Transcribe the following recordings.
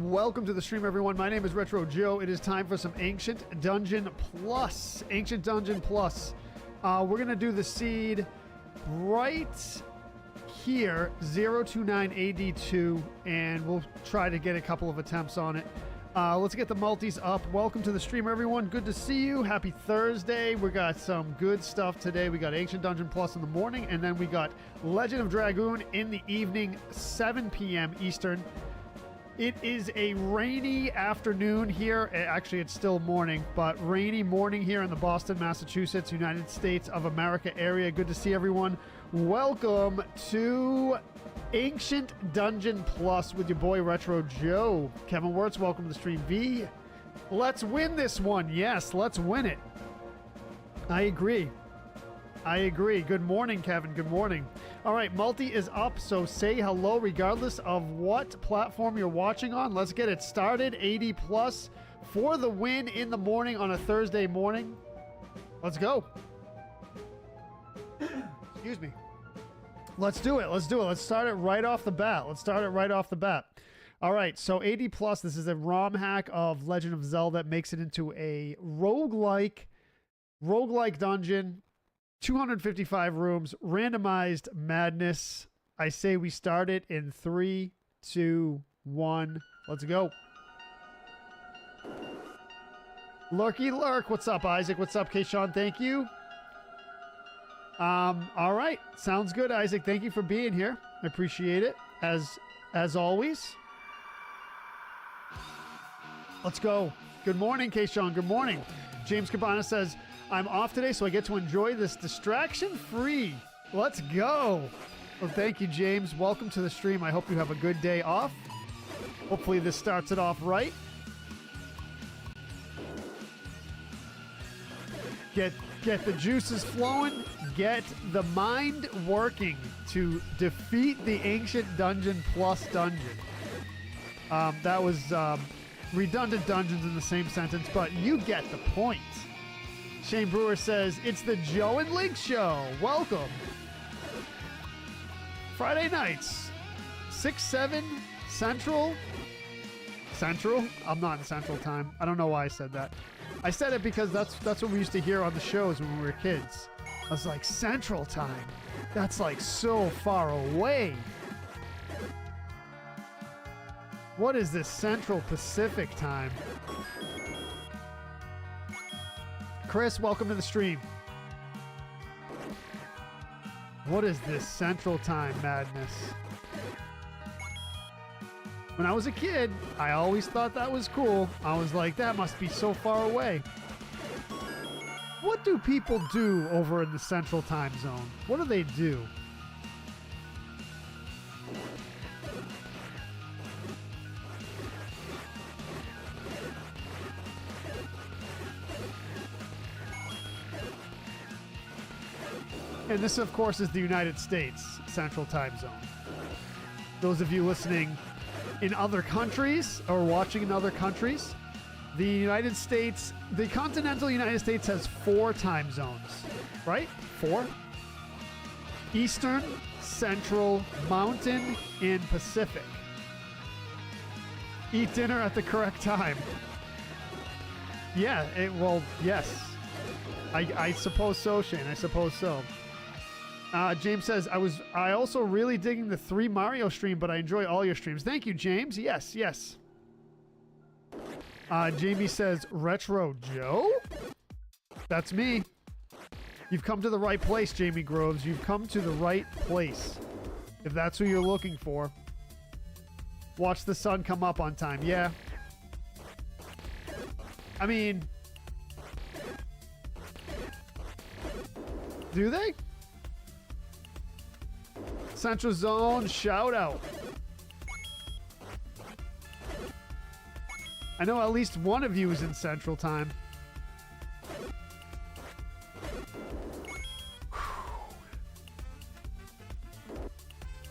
Welcome to the stream, everyone. My name is Retro Joe. It is time for some Ancient Dungeon Plus. Ancient Dungeon Plus. We're going to do the seed right here, 029 AD2, and we'll try to get a couple of attempts on it. Let's get the multis up. Welcome to the stream, everyone. Good to see you. Happy Thursday. We got some good stuff today. We got Ancient Dungeon Plus in the morning, and then we got Legend of Dragoon in the evening, 7 p.m. Eastern. It is a rainy afternoon here. Actually, it's still morning, but rainy morning here in the Boston, Massachusetts, United States of America area. Good to see everyone. Welcome to Ancient Dungeon Plus with your boy Retro Joe. Kevin Wirtz, welcome to the stream. V, let's win this one. Yes, let's win it. I agree. Good morning, Kevin. Good morning. All right, multi is up, so say hello regardless of what platform you're watching on. Let's get it started. 80 plus for the win in the morning on a Thursday morning. Let's go. Excuse me. Let's do it. Let's start it right off the bat. All right, so 80 plus, this is a ROM hack of Legend of Zelda. It makes it into a roguelike dungeon. 255 rooms, randomized madness. I say we start it in 3, 2, 1. Let's go. Lurky Lurk, what's up, Isaac? What's up, Kayshawn? Thank you. All right, sounds good, Isaac. Thank you for being here. I appreciate it as always. Let's go. Good morning, Kayshawn. Good morning. James Cabana says, I'm off today, so I get to enjoy this distraction-free. Let's go. Well, thank you, James. Welcome to the stream. I hope you have a good day off. Hopefully this starts it off right. Get the juices flowing. Get the mind working to defeat the Ancient Dungeon Plus dungeon. That was redundant dungeons in the same sentence, but you get the point. Shane Brewer says, it's the Joe and Link Show. Welcome. Friday nights, 6, 7, Central. I'm not in Central Time. I don't know why I said that. I said it because that's what we used to hear on the shows when we were kids. I was like, Central Time? That's like so far away. What is this Central Pacific Time? Chris, welcome to the stream. What is this Central Time madness? When I was a kid, I always thought that was cool. I was like, that must be so far away. What do people do over in the Central Time Zone? What do they do? And this, of course, is the United States Central Time Zone. Those of you listening in other countries or watching in other countries, the United States, the continental United States has 4 time zones, right? 4? Eastern, Central, Mountain, and Pacific. Eat dinner at the correct time. Yeah, yes. I suppose so, Shane. I suppose so. James says, I also really digging the 3 Mario stream, but I enjoy all your streams. Thank you, James. Yes. Jamie says, Retro Joe? That's me. You've come to the right place, Jamie Groves. You've come to the right place. If that's who you're looking for. Watch the sun come up on time. Yeah. I mean, do they? Central Zone, shout out. I know at least one of you is in Central Time.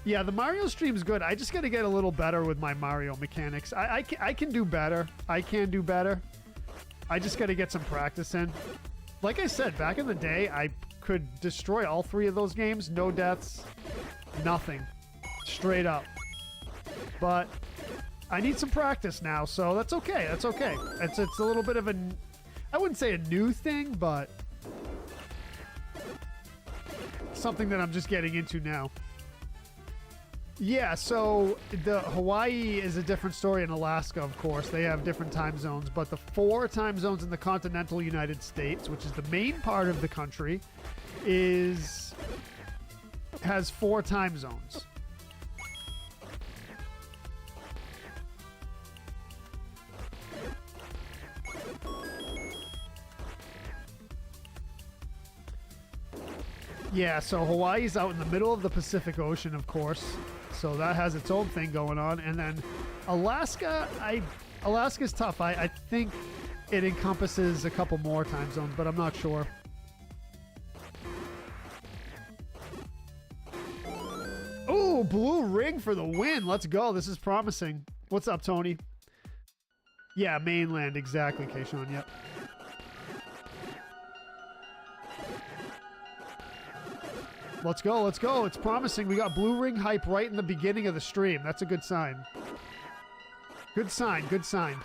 Yeah, the Mario stream's good. I just got to get a little better with my Mario mechanics. I can do better. I just got to get some practice in. Like I said, back in the day, I could destroy all 3 of those games. No deaths. Nothing. Straight up. But I need some practice now, so that's okay. That's okay. It's a little bit of I wouldn't say a new thing, but something that I'm just getting into now. Yeah, so the Hawaii is a different story in Alaska, of course. They have different time zones, but the 4 time zones in the continental United States, which is the main part of the country, has 4 time zones. Yeah, so Hawaii's out in the middle of the Pacific Ocean, of course. So that has its own thing going on. And then Alaska, Alaska's tough. I think it encompasses a couple more time zones, but I'm not sure. Ooh, blue ring for the win. Let's go. This is promising. What's up, Tony? Yeah, mainland. Exactly, Kayshawn. Yep. Let's go, let's go. It's promising. We got blue ring hype right in the beginning of the stream. That's a good sign. Good sign, good sign.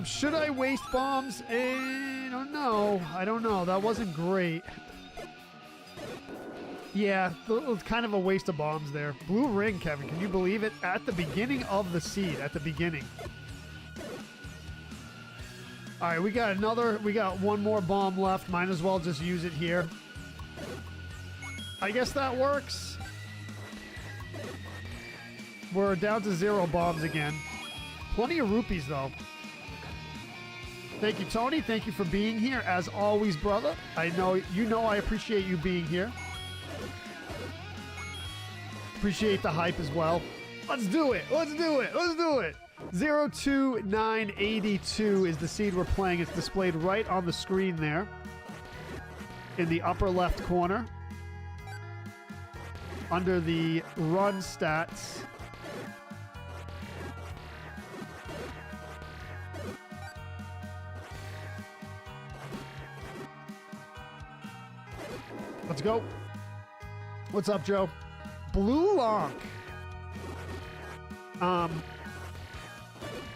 Should I waste bombs? I don't know. I don't know. That wasn't great. Yeah, it was kind of a waste of bombs there. Blue ring, Kevin. Can you believe it? At the beginning of the seed. At the beginning. All right, we got one more bomb left. Might as well just use it here. I guess that works. We're down to 0 bombs again. Plenty of rupees, though. Thank you, Tony. Thank you for being here. As always, brother. I know I appreciate you being here. Appreciate the hype as well. Let's do it. Let's do it. Let's do it. 02982 is the seed we're playing. It's displayed right on the screen there in the upper left corner under the run stats. Let's go. What's up, Joe? Blue Lonk.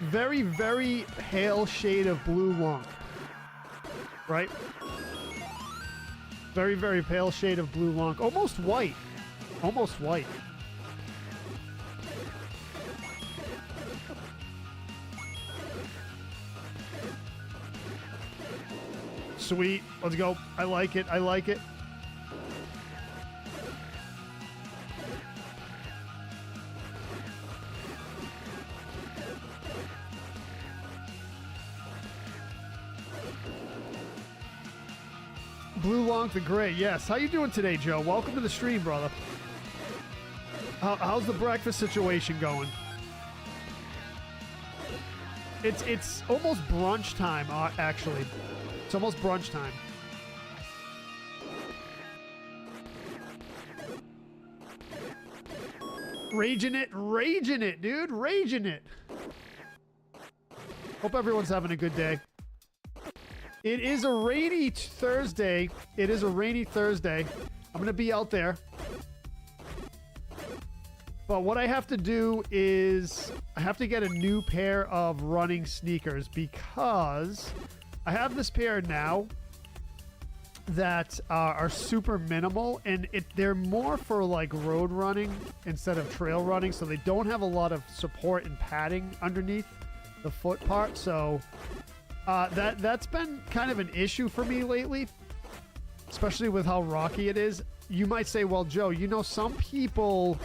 Very, very pale shade of blue Lonk. Right? Very, very pale shade of blue Lonk. Almost white. Almost white. Sweet. Let's go. I like it. I like it. Blue Lonk the Gray, yes. How you doing today, Joe? Welcome to the stream, brother. How's the breakfast situation going? It's almost brunch time, actually. It's almost brunch time. Raging it, dude. Raging it. Hope everyone's having a good day. It is a rainy Thursday. It is a rainy Thursday. I'm going to be out there. But what I have to do is I have to get a new pair of running sneakers because I have this pair now that are super minimal, and they're more for like road running instead of trail running, so they don't have a lot of support and padding underneath the foot part. So that's been kind of an issue for me lately, especially with how rocky it is. You might say, well, Joe, you know, some people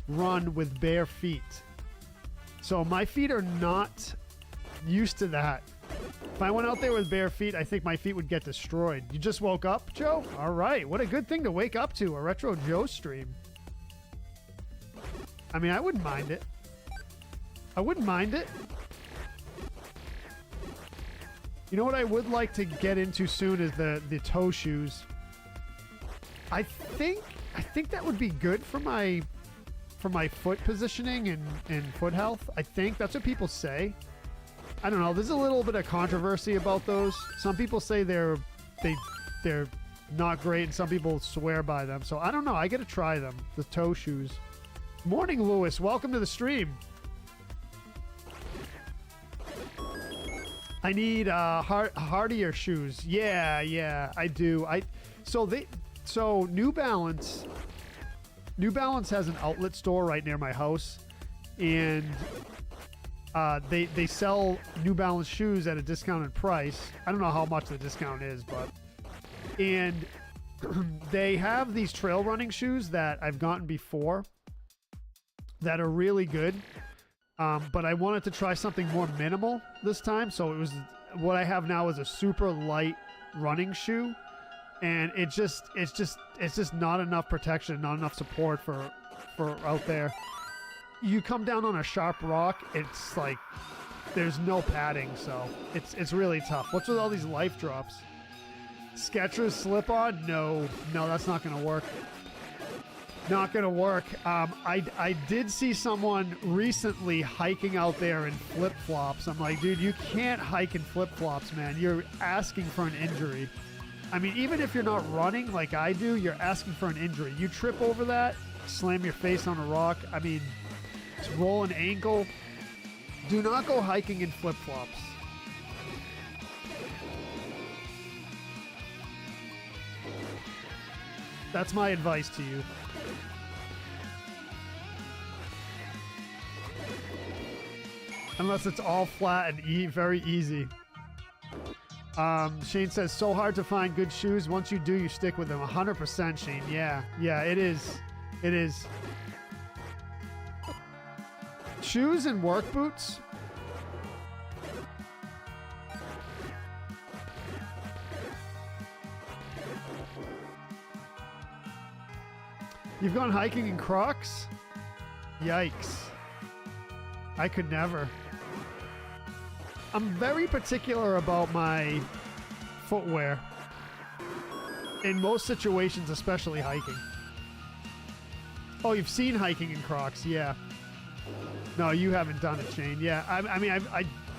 run with bare feet. So my feet are not used to that. If I went out there with bare feet, I think my feet would get destroyed. You just woke up, Joe? All right. What a good thing to wake up to, a Retro Joe stream. I mean, I wouldn't mind it. I wouldn't mind it. You know what I would like to get into soon is the toe shoes. I think that would be good for my foot positioning and foot health. I think that's what people say. I don't know. There's a little bit of controversy about those. Some people say they're not great, and some people swear by them. So I don't know. I got to try them, the toe shoes. Morning, Lewis. Welcome to the stream. I need hardier shoes. Yeah, I do. So New Balance has an outlet store right near my house, and they sell New Balance shoes at a discounted price. I don't know how much the discount is, and they have these trail running shoes that I've gotten before that are really good. But I wanted to try something more minimal this time, so it was what I have now is a super light running shoe, and it's just not enough protection, not enough support for out there. You come down on a sharp rock, it's like there's no padding, so it's really tough. What's with all these life drops? Skechers slip-on? No, that's not gonna work. Not gonna work. I did see someone recently hiking out there in flip-flops. I'm like, dude, you can't hike in flip-flops, man. You're asking for an injury. I mean, even if you're not running like I do, you're asking for an injury. You trip over that, slam your face on a rock. I mean, just roll an ankle. Do not go hiking in flip-flops. That's my advice to you. Unless it's all flat and very easy. Shane says, so hard to find good shoes. Once you do, you stick with them. 100%, Shane. Yeah, it is. It is. Shoes and work boots. You've gone hiking in Crocs? Yikes. I could never. I'm very particular about my footwear. In most situations, especially hiking. Oh, you've seen hiking in Crocs, yeah. No, you haven't done it, Shane. Yeah, I mean,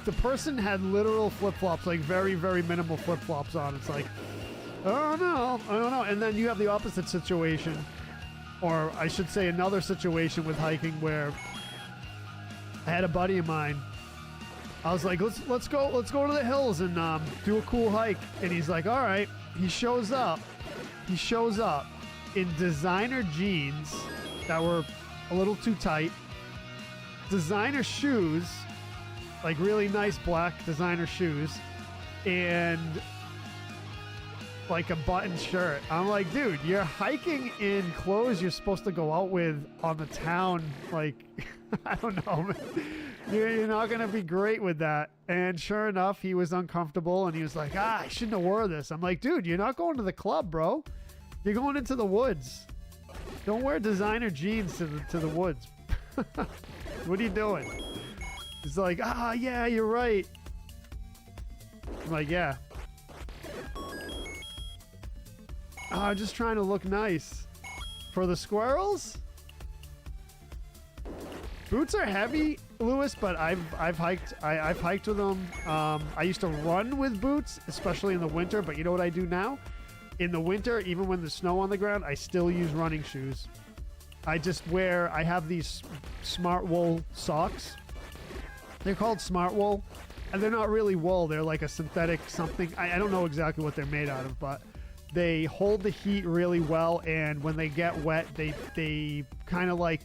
the person had literal flip-flops, like very, very minimal flip-flops on. It's like, oh no, I don't know. And then you have the opposite situation, or I should say another situation with hiking where I had a buddy of mine. I was like, let's go to the hills and do a cool hike. And he's like, all right. He shows up in designer jeans that were a little too tight, designer shoes, like really nice black designer shoes, and like a button shirt. I'm like, dude, you're hiking in clothes you're supposed to go out with on the town. Like, I don't know, man. You're not going to be great with that. And sure enough, he was uncomfortable, and he was like, I shouldn't have wore this. I'm like, dude, you're not going to the club, bro. You're going into the woods. Don't wear designer jeans to the woods. What are you doing? He's like, yeah, you're right. I'm like, yeah. I'm just trying to look nice. For the squirrels? Boots are heavy, Lewis, but I've hiked with them. I used to run with boots, especially in the winter, but you know what I do now? In the winter, even when there's snow on the ground, I still use running shoes. I have these smart wool socks. They're called smart wool, and they're not really wool. They're like a synthetic something. I don't know exactly what they're made out of, but they hold the heat really well, and when they get wet, they kind of like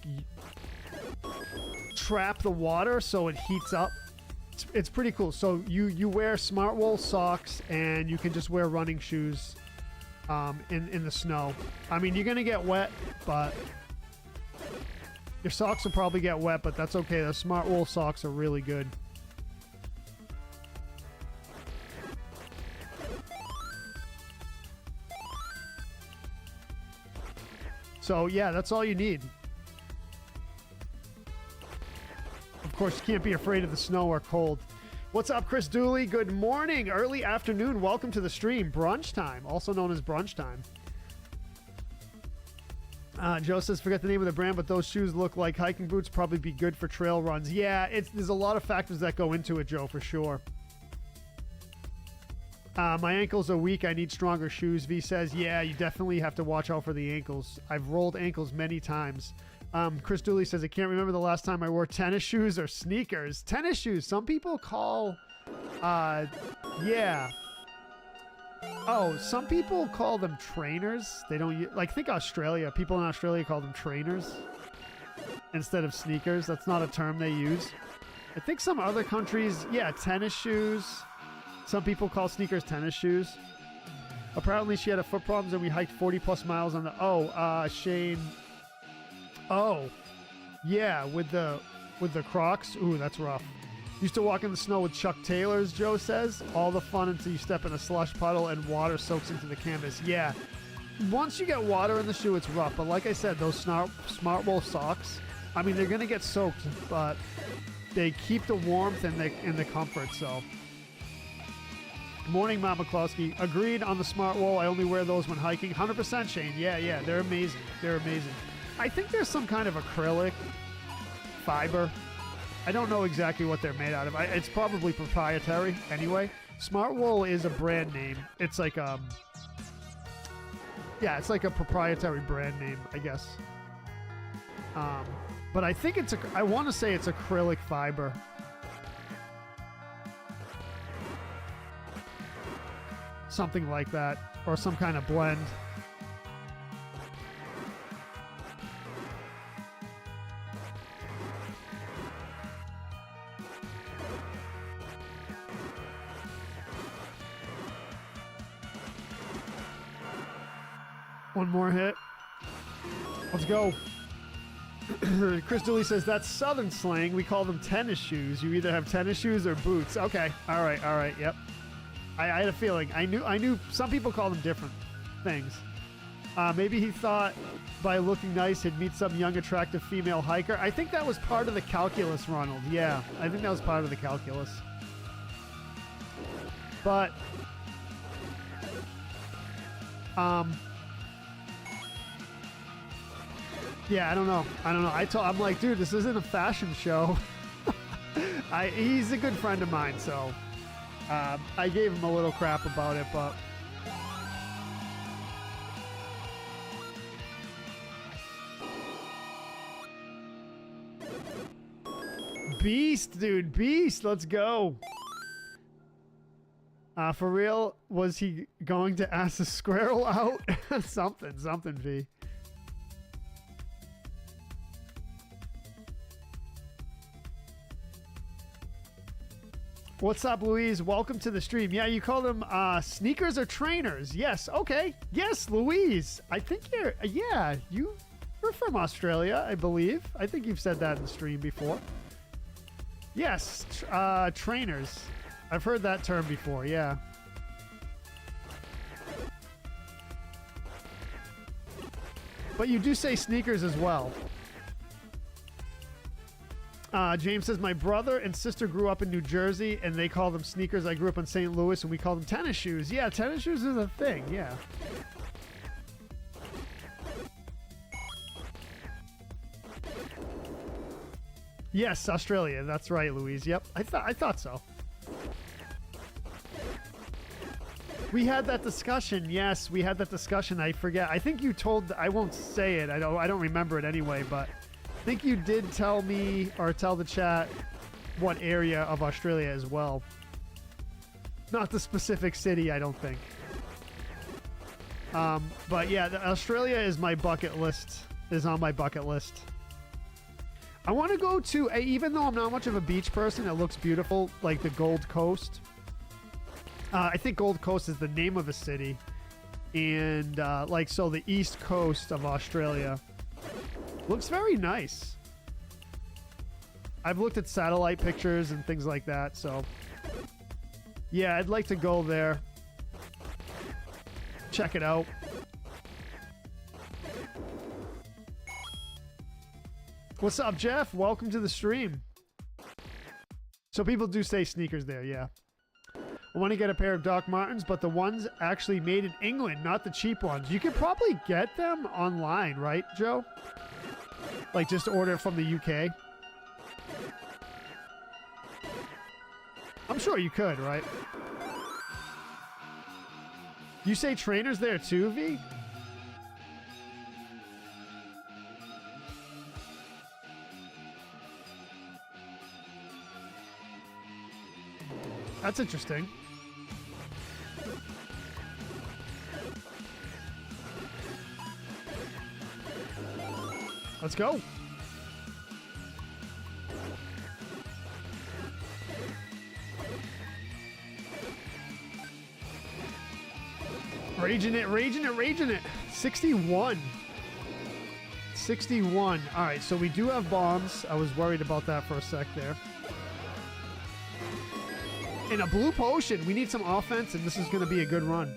trap the water so it heats up. It's pretty cool. So you wear smart wool socks, and you can just wear running shoes in the snow. I mean, you're gonna get wet, but your socks will probably get wet, but that's okay. The smart wool socks are really good. So yeah, that's all you need. Of course, you can't be afraid of the snow or cold. What's up, Chris Dooley? Good morning, early afternoon. Welcome to the stream. Brunch time, also known as brunch time. Joe says, forget the name of the brand, but those shoes look like hiking boots. Probably be good for trail runs. Yeah, there's a lot of factors that go into it, Joe, for sure. My ankles are weak. I need stronger shoes, V says. Yeah, you definitely have to watch out for the ankles. I've rolled ankles many times. Chris Dooley says, I can't remember the last time I wore tennis shoes or sneakers. Tennis shoes. Some people call, yeah. Oh, some people call them trainers. They don't, like, think Australia. People in Australia call them trainers instead of sneakers. That's not a term they use. I think some other countries, yeah, tennis shoes. Some people call sneakers tennis shoes. Apparently she had a foot problems and we hiked 40 plus miles on the, Shane. Oh, yeah, with the Crocs. Ooh, that's rough. Used to walk in the snow with Chuck Taylors, Joe says. All the fun until you step in a slush puddle and water soaks into the canvas. Yeah, once you get water in the shoe, it's rough. But like I said, those Smart Wool socks, I mean, they're going to get soaked, but they keep the warmth and the comfort, so. Morning, Matt McCloskey. Agreed on the Smart Wool. I only wear those when hiking. 100% Shane. Yeah, they're amazing. They're amazing. I think there's some kind of acrylic fiber. I don't know exactly what they're made out of. It's probably proprietary anyway. Smart Wool is a brand name. It's like it's like a proprietary brand name, I guess. But I think I want to say it's acrylic fiber. Something like that, or some kind of blend. One more hit. Let's go. Chris Dooley says, that's Southern slang. We call them tennis shoes. You either have tennis shoes or boots. Okay. All right. Yep. I had a feeling. I knew some people call them different things. Maybe he thought by looking nice he'd meet some young, attractive female hiker. I think that was part of the calculus, Ronald. Yeah, I think that was part of the calculus. But, yeah, I don't know. I'm like, dude, this isn't a fashion show. He's a good friend of mine, so I gave him a little crap about it, but Beast, dude, Beast, let's go. For real, was he going to ask a squirrel out? something, V. What's up, Louise? Welcome to the stream. Yeah, you call them sneakers or trainers. Yes, okay. Yes, Louise. I think you're from Australia, I believe. I think you've said that in the stream before. Yes, trainers. I've heard that term before, yeah. But you do say sneakers as well. James says, my brother and sister grew up in New Jersey, and they call them sneakers. I grew up in St. Louis, and we call them tennis shoes. Yeah, tennis shoes is a thing, yeah. Yes, Australia. That's right, Louise. Yep, I thought so. We had that discussion. Yes, we had that discussion. I forget. I think you told. I won't say it. I don't remember it anyway. But I think you did tell me or tell the chat what area of Australia as well. Not the specific city, I don't think. But yeah, Australia is my bucket list. Is on my bucket list. I want to go to, even though I'm not much of a beach person, it looks beautiful, like the Gold Coast. I think Gold Coast is the name of a city. And, so the east coast of Australia looks very nice. I've looked at satellite pictures and things like that, so. Yeah, I'd like to go there. Check it out. What's up, Jeff? Welcome to the stream. So people do say sneakers there, yeah. I want to get a pair of Doc Martens, but the ones actually made in England, not the cheap ones. You could probably get them online, right, Joe? Like just order from the UK. I'm sure you could, right? You say trainers there too, V? That's interesting. Let's go. Raging it, raging it, raging it. 61. 61. All right, so we do have bombs. I was worried about that for a sec there. And a blue potion. We need some offense, and this is going to be a good run.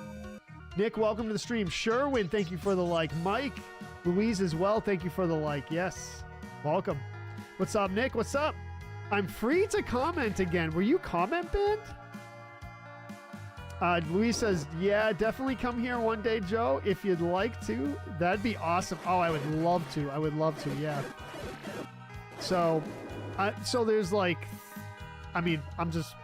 Nick, welcome to the stream. Sherwin, thank you for the like. Mike, Louise as well, thank you for the like. Yes, welcome. What's up, Nick? What's up? I'm free to comment again. Were you comment banned? Louise says, yeah, definitely come here one day, Joe, if you'd like to. That'd be awesome. Oh, I would love to. I would love to, yeah. So there's like, I mean, I'm just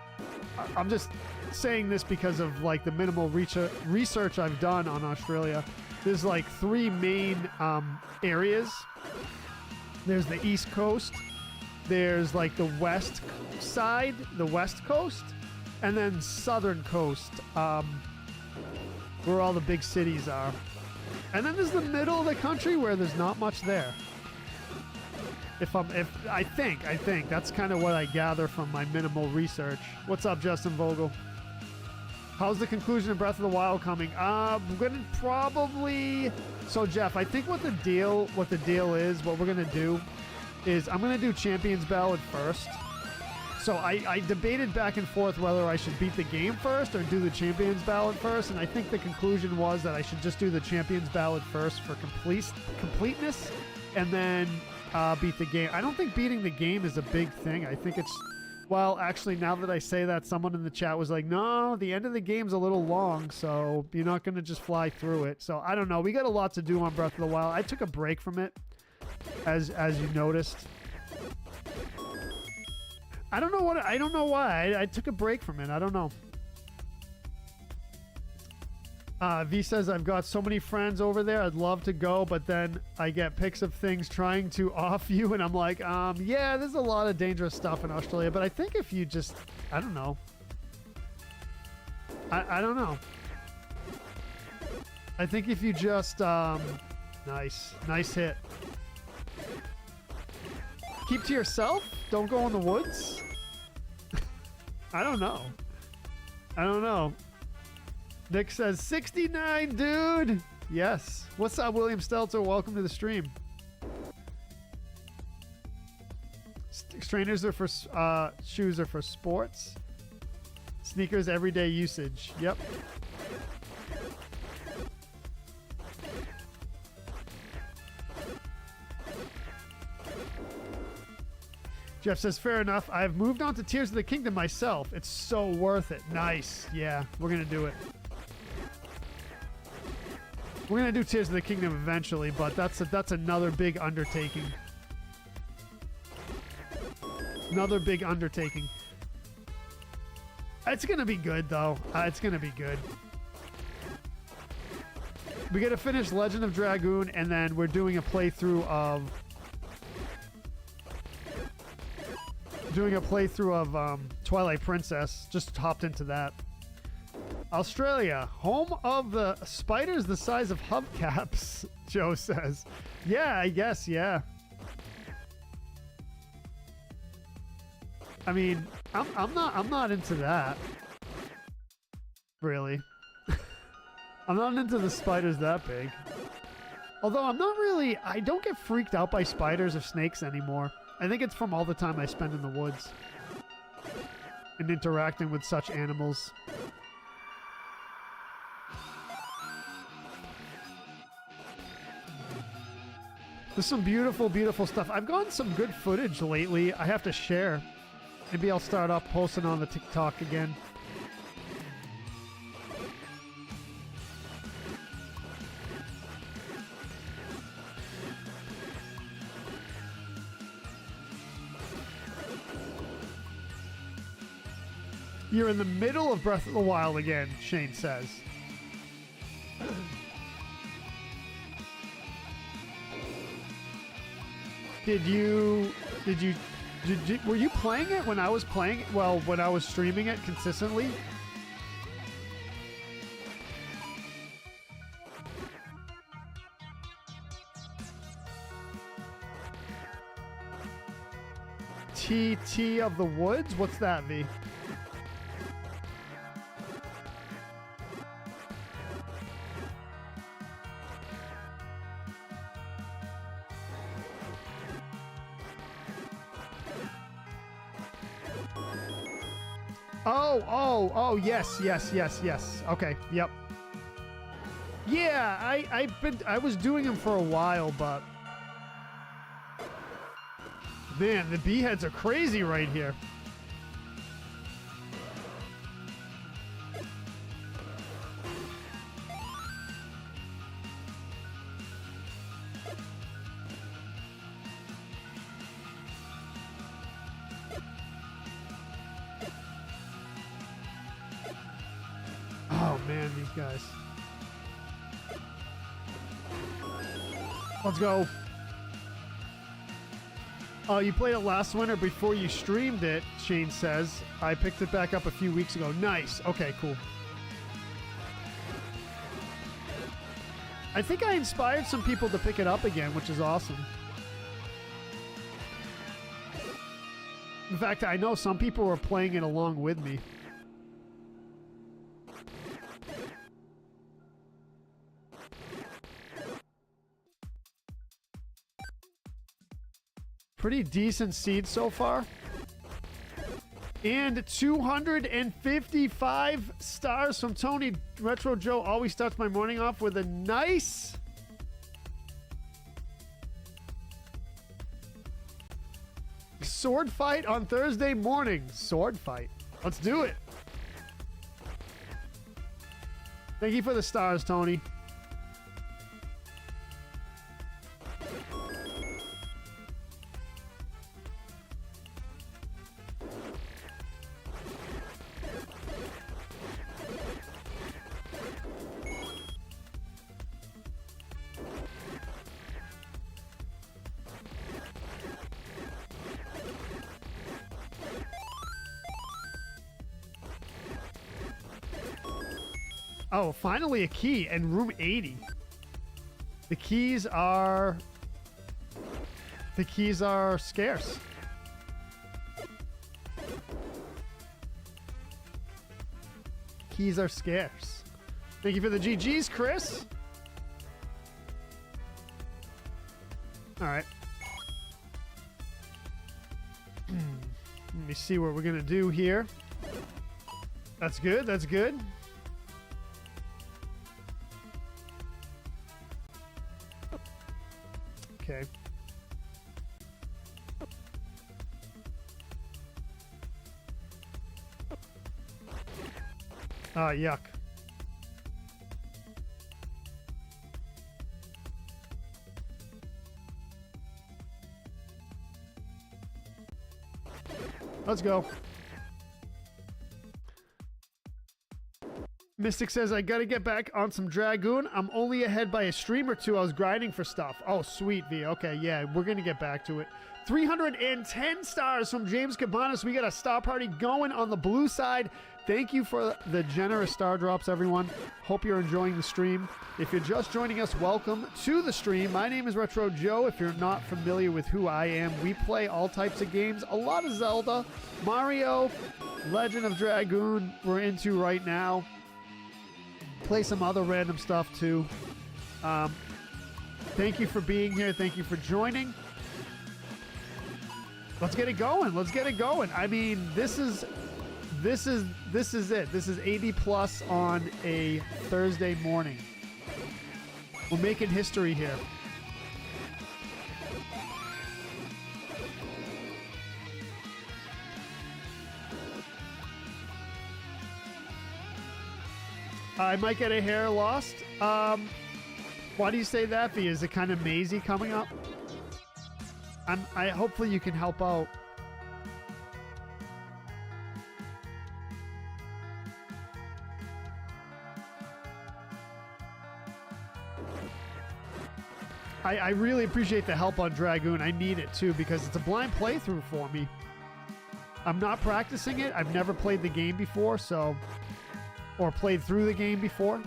saying this because of like the minimal research I've done on Australia. There's like 3 main areas. There's the East Coast. There's like the West side, the West Coast. And then Southern Coast, where all the big cities are. And then there's the middle of the country where there's not much there. I think that's kind of what I gather from my minimal research. What's up, Justin Vogel? How's the conclusion of Breath of the Wild coming? We're gonna probably. So Jeff, I think what the deal is, what we're gonna do is I'm gonna do Champions Ballad first. So I debated back and forth whether I should beat the game first or do the Champions Ballad first, and I think the conclusion was that I should just do the Champions Ballad first for completeness, and then beat the game. I don't think beating the game is a big thing. I think it's... Well, actually, now that I say that, someone in the chat was like, no, the end of the game's a little long, so you're not going to just fly through it. So, I don't know. We got a lot to do on Breath of the Wild. I took a break from it, as you noticed. I don't know why. I took a break from it. I don't know. V says, I've got so many friends over there. I'd love to go, but then I get pics of things trying to off you, and I'm like, yeah, there's a lot of dangerous stuff in Australia, but I think if you just, I don't know. I don't know. I think if you just, nice hit. Keep to yourself? Don't go in the woods? I don't know. Nick says, 69, dude! Yes. What's up, William Stelter? Welcome to the stream. Trainers are for, shoes are for sports. Sneakers, everyday usage. Yep. Jeff says, fair enough. I've moved on to Tears of the Kingdom myself. It's so worth it. Nice. Yeah, we're going to do it. We're going to do Tears of the Kingdom eventually, but that's another big undertaking. Another big undertaking. It's going to be good, though. It's going to be good. We got to finish Legend of Dragoon, and then we're doing a playthrough of... Twilight Princess. Just hopped into that. Australia, home of the spiders the size of hubcaps, Joe says. Yeah, I guess, yeah. I mean, I'm not into that. Really. I'm not into the spiders that big. Although I don't get freaked out by spiders or snakes anymore. I think it's from all the time I spend in the woods and interacting with such animals. There's some beautiful, beautiful stuff. I've gotten some good footage lately. I have to share. Maybe I'll start up posting on the TikTok again. You're in the middle of Breath of the Wild again, Shane says. did you were you playing it when I was playing it? Well, when I was streaming it consistently? TT of the Woods? What's that, V? Oh, yes. Okay, yep. Yeah, I was doing them for a while, but man, the B-heads are crazy right here. Oh man, these guys. Let's go. Oh, you played it last winter before you streamed it, Shane says. I picked it back up a few weeks ago. Nice. Okay, cool. I think I inspired some people to pick it up again, which is awesome. In fact, I know some people were playing it along with me. Pretty decent seed so far. And 255 stars from Tony. Retro Joe always starts my morning off with a nice... sword fight on Thursday morning. Sword fight. Let's do it. Thank you for the stars, Tony. Oh, finally a key and room 80. The keys are scarce. Keys are scarce. Thank you for the GGs, Chris. All right. Let me see what we're gonna do here. That's good. That's good. Okay. Yuck. Let's go. Mystic says, I gotta get back on some Dragoon. I'm only ahead by a stream or two. I was grinding for stuff. Oh, sweet, V. Okay, yeah, we're gonna get back to it. 310 stars from James Cabanas. We got a star party going on the blue side. Thank you for the generous star drops, everyone. Hope you're enjoying the stream. If you're just joining us, welcome to the stream. My name is Retro Joe. If you're not familiar with who I am, we play all types of games. A lot of Zelda, Mario, Legend of Dragoon we're into right now. Play some other random stuff too. Thank you for being here. Thank you for joining. Let's get it going. Let's get it going. I mean, this is it. This is 80 plus on a Thursday morning. We're making history here. I might get a hair lost. Why do you say that, V? Is it kind of mazy coming up? Hopefully you can help out. I really appreciate the help on Dragoon. I need it too because it's a blind playthrough for me. I'm not practicing it. I've never played the game before, so... Or played through the game before.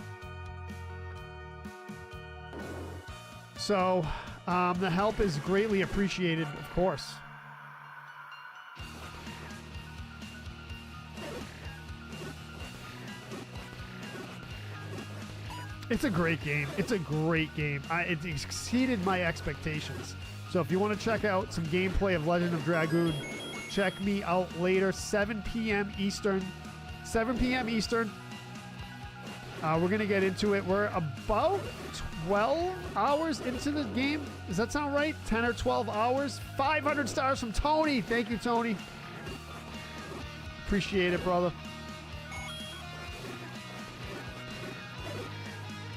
So, the help is greatly appreciated, of course. It's a great game. It's a great game. It exceeded my expectations. So if you want to check out some gameplay of Legend of Dragoon, check me out later, 7 p.m. Eastern. 7 p.m. Eastern. We're going to get into it. We're about 12 hours into the game. Does that sound right? 10 or 12 hours. 500 stars from Tony. Thank you, Tony. Appreciate it, brother.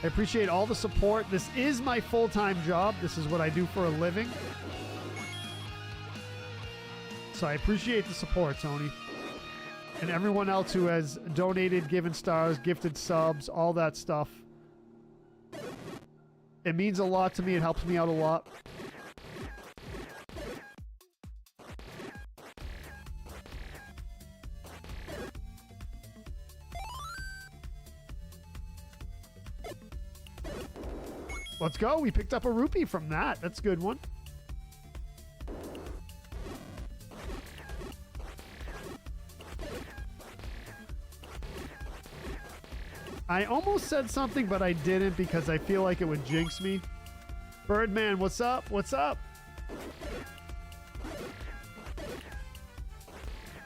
I appreciate all the support. This is my full-time job. This is what I do for a living. So I appreciate the support, Tony. And everyone else who has donated, given stars, gifted subs, all that stuff. It means a lot to me. It helps me out a lot. Let's go. We picked up a rupee from that. That's a good one. I almost said something, but I didn't because I feel like it would jinx me. Birdman, what's up? What's up?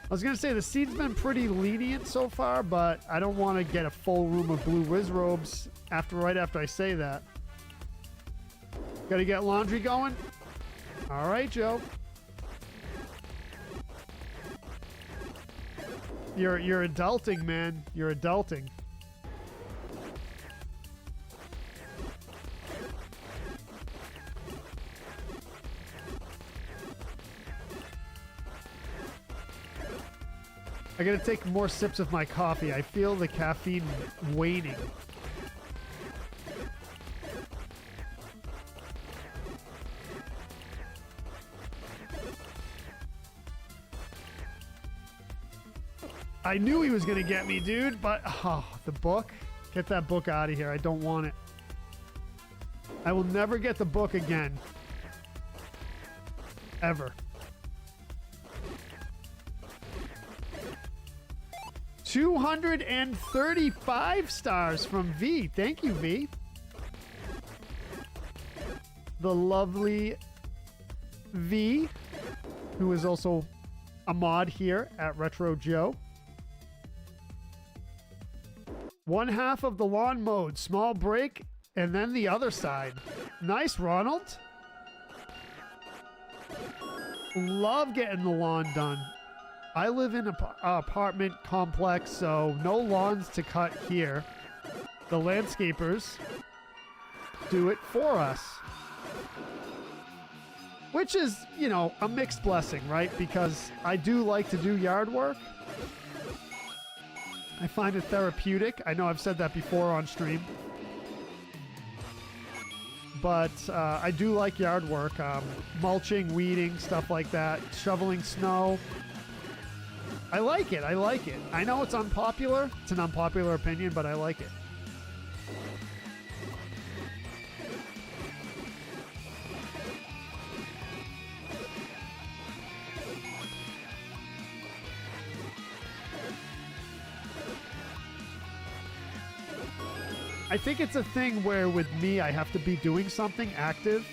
I was going to say the seed's been pretty lenient so far, but I don't want to get a full room of blue whiz robes right after I say that. Got to get laundry going? All right, Joe. You're adulting, man. You're adulting. I gotta take more sips of my coffee. I feel the caffeine waning. I knew he was gonna get me, dude, but oh, the book. Get that book out of here. I don't want it. I will never get the book again. Ever. 235 stars from V. Thank you, V. The lovely V, who is also a mod here at Retro Joe. One half of the lawn mode, small break, and then the other side. Nice, Ronald. Love getting the lawn done. I live in an apartment complex, so no lawns to cut here. The landscapers do it for us. Which is, you know, a mixed blessing, right? Because I do like to do yard work. I find it therapeutic. I know I've said that before on stream. But I do like yard work. Mulching, weeding, stuff like that. Shoveling snow. I like it. I like it. I know it's unpopular. It's an unpopular opinion, but I like it. I think it's a thing where with me, I have to be doing something active.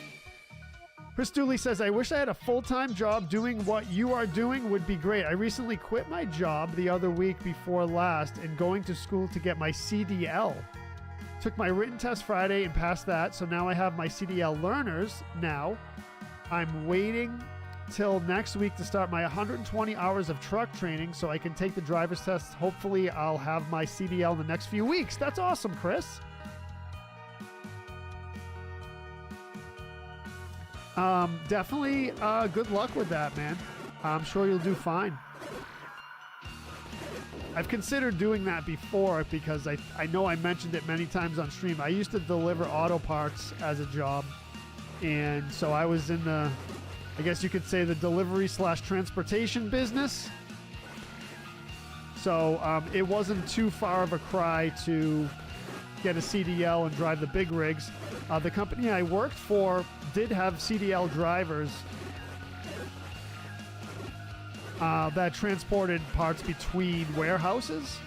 Chris Dooley says, I wish I had a full-time job. Doing what you are doing would be great. I recently quit my job the other week before last and going to school to get my CDL. Took my written test Friday and passed that, so now I have my CDL learners now. I'm waiting till next week to start my 120 hours of truck training so I can take the driver's test. Hopefully I'll have my CDL in the next few weeks. That's awesome, Chris. Definitely good luck with that, man. I'm sure you'll do fine. I've considered doing that before because I know I mentioned it many times on stream. I used to deliver auto parts as a job. And so I was in the, I guess you could say, the delivery / transportation business. So it wasn't too far of a cry to get a CDL and drive the big rigs. The company I worked for did have CDL drivers that transported parts between warehouses.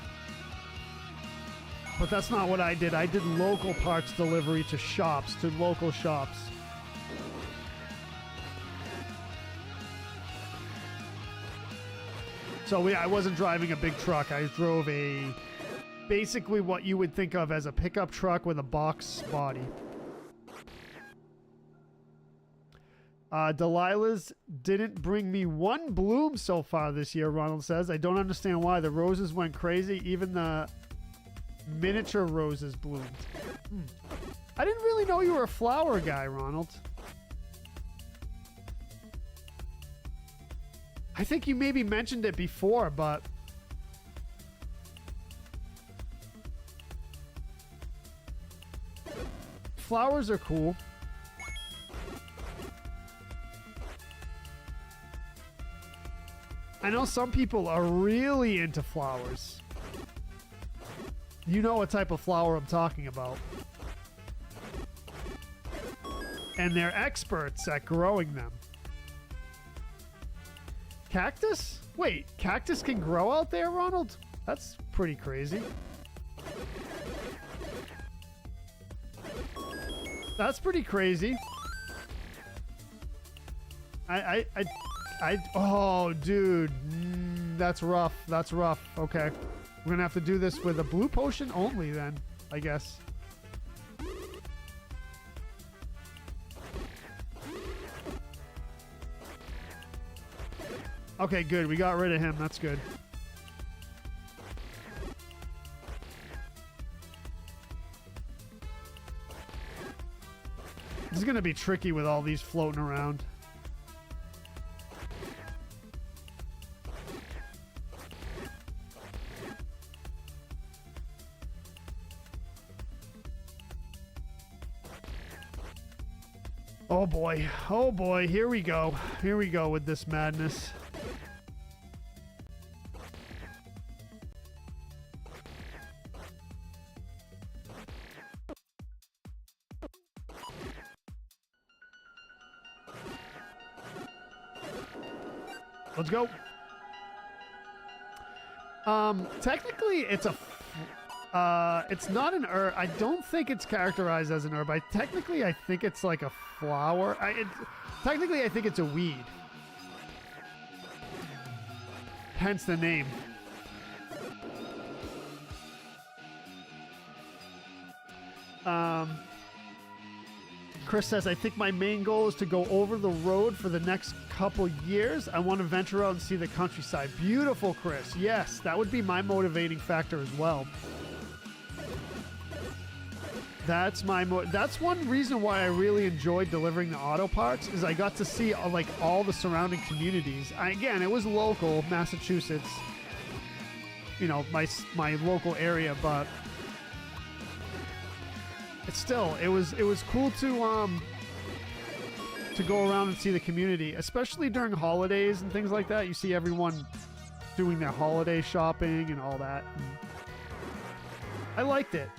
But that's not what I did. I did local parts delivery to shops, to local shops. So I wasn't driving a big truck. I drove basically what you would think of as a pickup truck with a box body. Delilah's didn't bring me one bloom so far this year, Ronald says. I don't understand why. The roses went crazy. Even the miniature roses bloomed. I didn't really know you were a flower guy, Ronald. I think you maybe mentioned it before, but flowers are cool. I know some people are really into flowers. You know what type of flower I'm talking about. And they're experts at growing them. Cactus? Wait, cactus can grow out there, Ronald? That's pretty crazy. That's pretty crazy. Oh, dude. That's rough. That's rough. Okay. We're gonna have to do this with a blue potion only then, I guess. Okay, good. We got rid of him. That's good. This is gonna be tricky with all these floating around. Oh boy. Oh boy. Here we go. Here we go with this madness. Let's go. Technically, it's not an herb. I don't think it's characterized as an herb. Technically, I think it's like a flower. Technically, I think it's a weed. Hence the name. Chris says, I think my main goal is to go over the road for the next couple years. I want to venture out and see the countryside. Beautiful, Chris. Yes, that would be my motivating factor as well. That's one reason why I really enjoyed delivering the auto parts, is I got to see like all the surrounding communities. Again, it was local, Massachusetts, you know, my local area, but it's still, it was cool to go around and see the community, especially during holidays and things like that. You see everyone doing their holiday shopping and all that. And I liked it.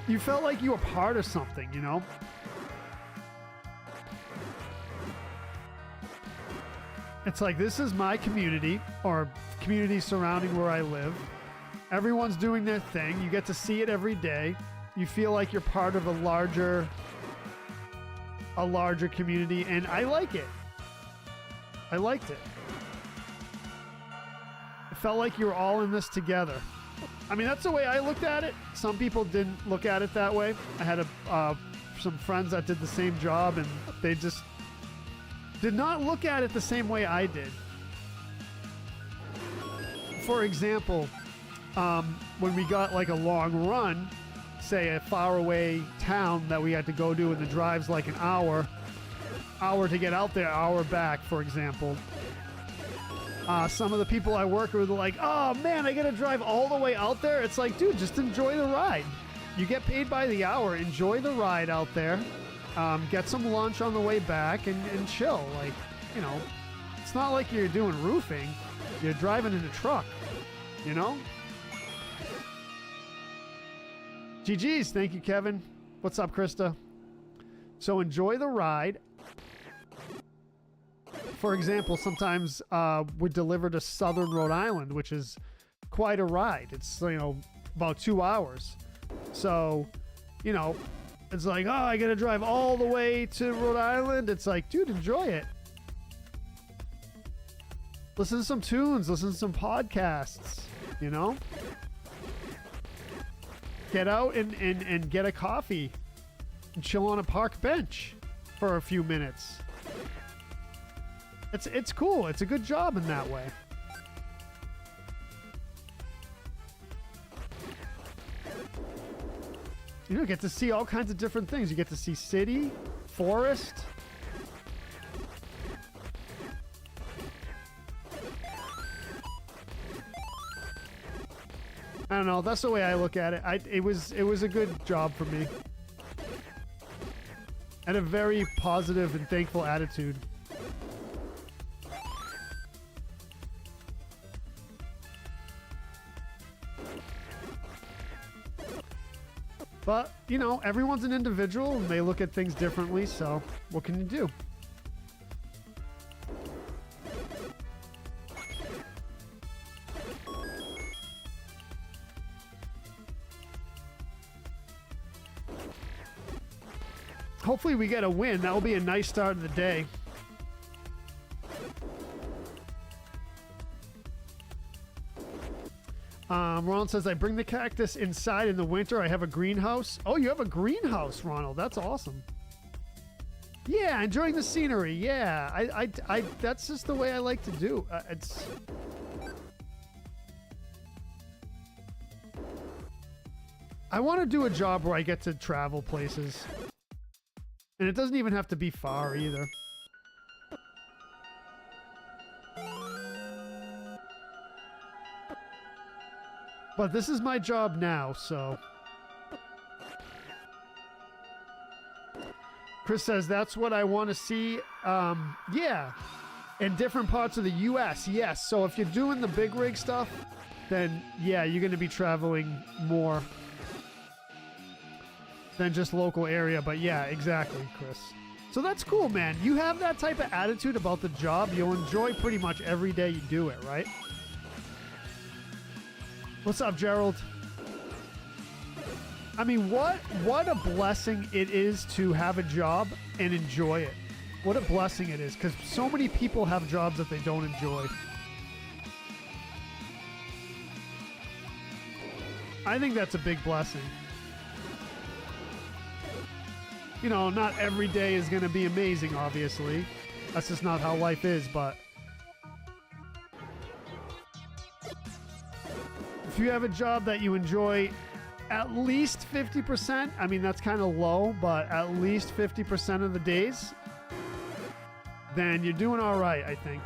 You felt like you were part of something, you know? It's like, this is my community, or community surrounding where I live. Everyone's doing their thing. You get to see it every day. You feel like you're part of a larger community, and I like it. I liked it. It felt like you were all in this together. I mean, that's the way I looked at it. Some people didn't look at it that way. I had some friends that did the same job, and they just did not look at it the same way I did. For example, when we got like a long run, say a faraway town that we had to go to, and the drive's like an hour to get out there, hour back, for example. Some of the people I work with are like, oh man, I gotta drive all the way out there. It's like, dude, just enjoy the ride. You get paid by the hour. Enjoy the ride out there. get some lunch on the way back, and chill. Like, you know, it's not like you're doing roofing. You're driving in a truck, you know? GG's. Thank you, Kevin. What's up, Krista? So enjoy the ride. For example, sometimes we're delivered to Southern Rhode Island, which is quite a ride. It's, you know, about 2 hours. So, you know, it's like, oh, I got to drive all the way to Rhode Island. It's like, dude, enjoy it. Listen to some tunes. Listen to some podcasts, you know? Get out and get a coffee and chill on a park bench for a few minutes. It's cool. It's a good job in that way. You know, get to see all kinds of different things. You get to see city, forest. I don't know. That's the way I look at it. It was a good job for me. And a very positive and thankful attitude. But, you know, everyone's an individual and they look at things differently, so what can you do? Hopefully we get a win. That will be a nice start of the day. Ronald says, I bring the cactus inside in the winter. I have a greenhouse. Oh, you have a greenhouse, Ronald. That's awesome. Yeah, enjoying the scenery. Yeah, I that's just the way I like to do. I want to do a job where I get to travel places. And it doesn't even have to be far either. But this is my job now, so. Chris says, that's what I want to see. Yeah. In different parts of the U.S., yes. So if you're doing the big rig stuff, then yeah, you're going to be traveling more than just local area. But yeah, exactly, Chris. So that's cool, man. You have that type of attitude about the job. You'll enjoy pretty much every day you do it, right? What's up, Gerald? I mean, what a blessing it is to have a job and enjoy it. What a blessing it is, because so many people have jobs that they don't enjoy. I think that's a big blessing. You know, not every day is going to be amazing, obviously. That's just not how life is, but if you have a job that you enjoy at least 50%, I mean, that's kind of low, but at least 50% of the days, then you're doing all right, I think.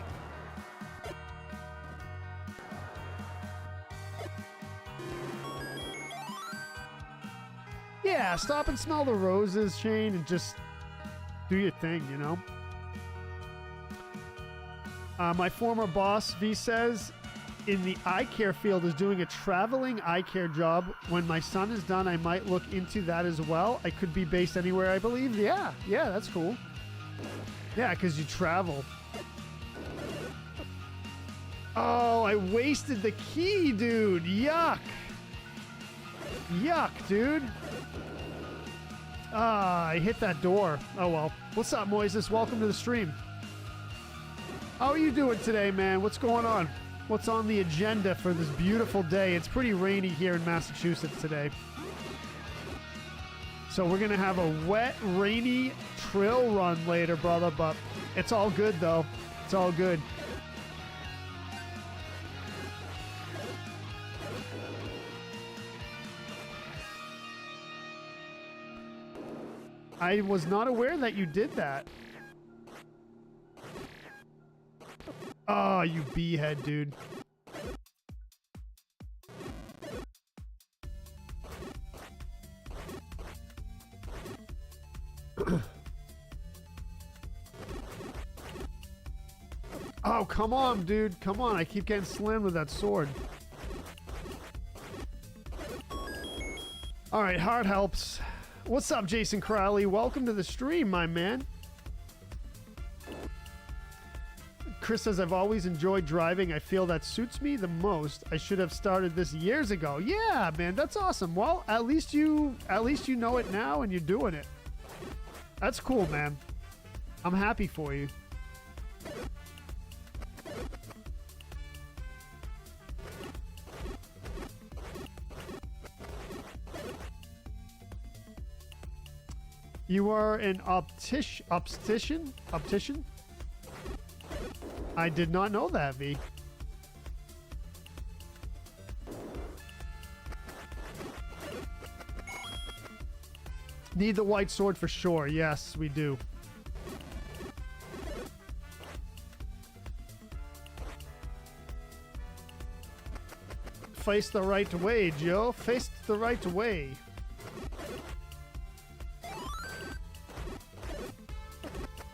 Yeah, stop and smell the roses, Shane, and just do your thing, you know? My former boss, V, says, in the eye care field is doing a traveling eye care job. When my son is done, I might look into that as well. I could be based anywhere, I believe. Yeah, that's cool. Yeah, because you travel. Oh, I wasted the key, dude. Yuck. Yuck, dude. Ah, I hit that door. Oh, well. What's up, Moises? Welcome to the stream. How are you doing today, man? What's going on? What's on the agenda for this beautiful day? It's pretty rainy here in Massachusetts today. So we're going to have a wet, rainy trail run later, brother, but it's all good, though. It's all good. I was not aware that you did that. Oh, you bee-head, dude. Oh, come on, dude. Come on. I keep getting slammed with that sword. All right, heart helps. What's up, Jason Crowley? Welcome to the stream, my man. Chris says, I've always enjoyed driving. I feel that suits me the most. I should have started this years ago. Yeah, man, that's awesome. Well, at least you know it now and you're doing it. That's cool, man. I'm happy for you. You are an optician? I did not know that, V. Need the white sword for sure. Yes, we do. Face the right way, Joe. Face the right way.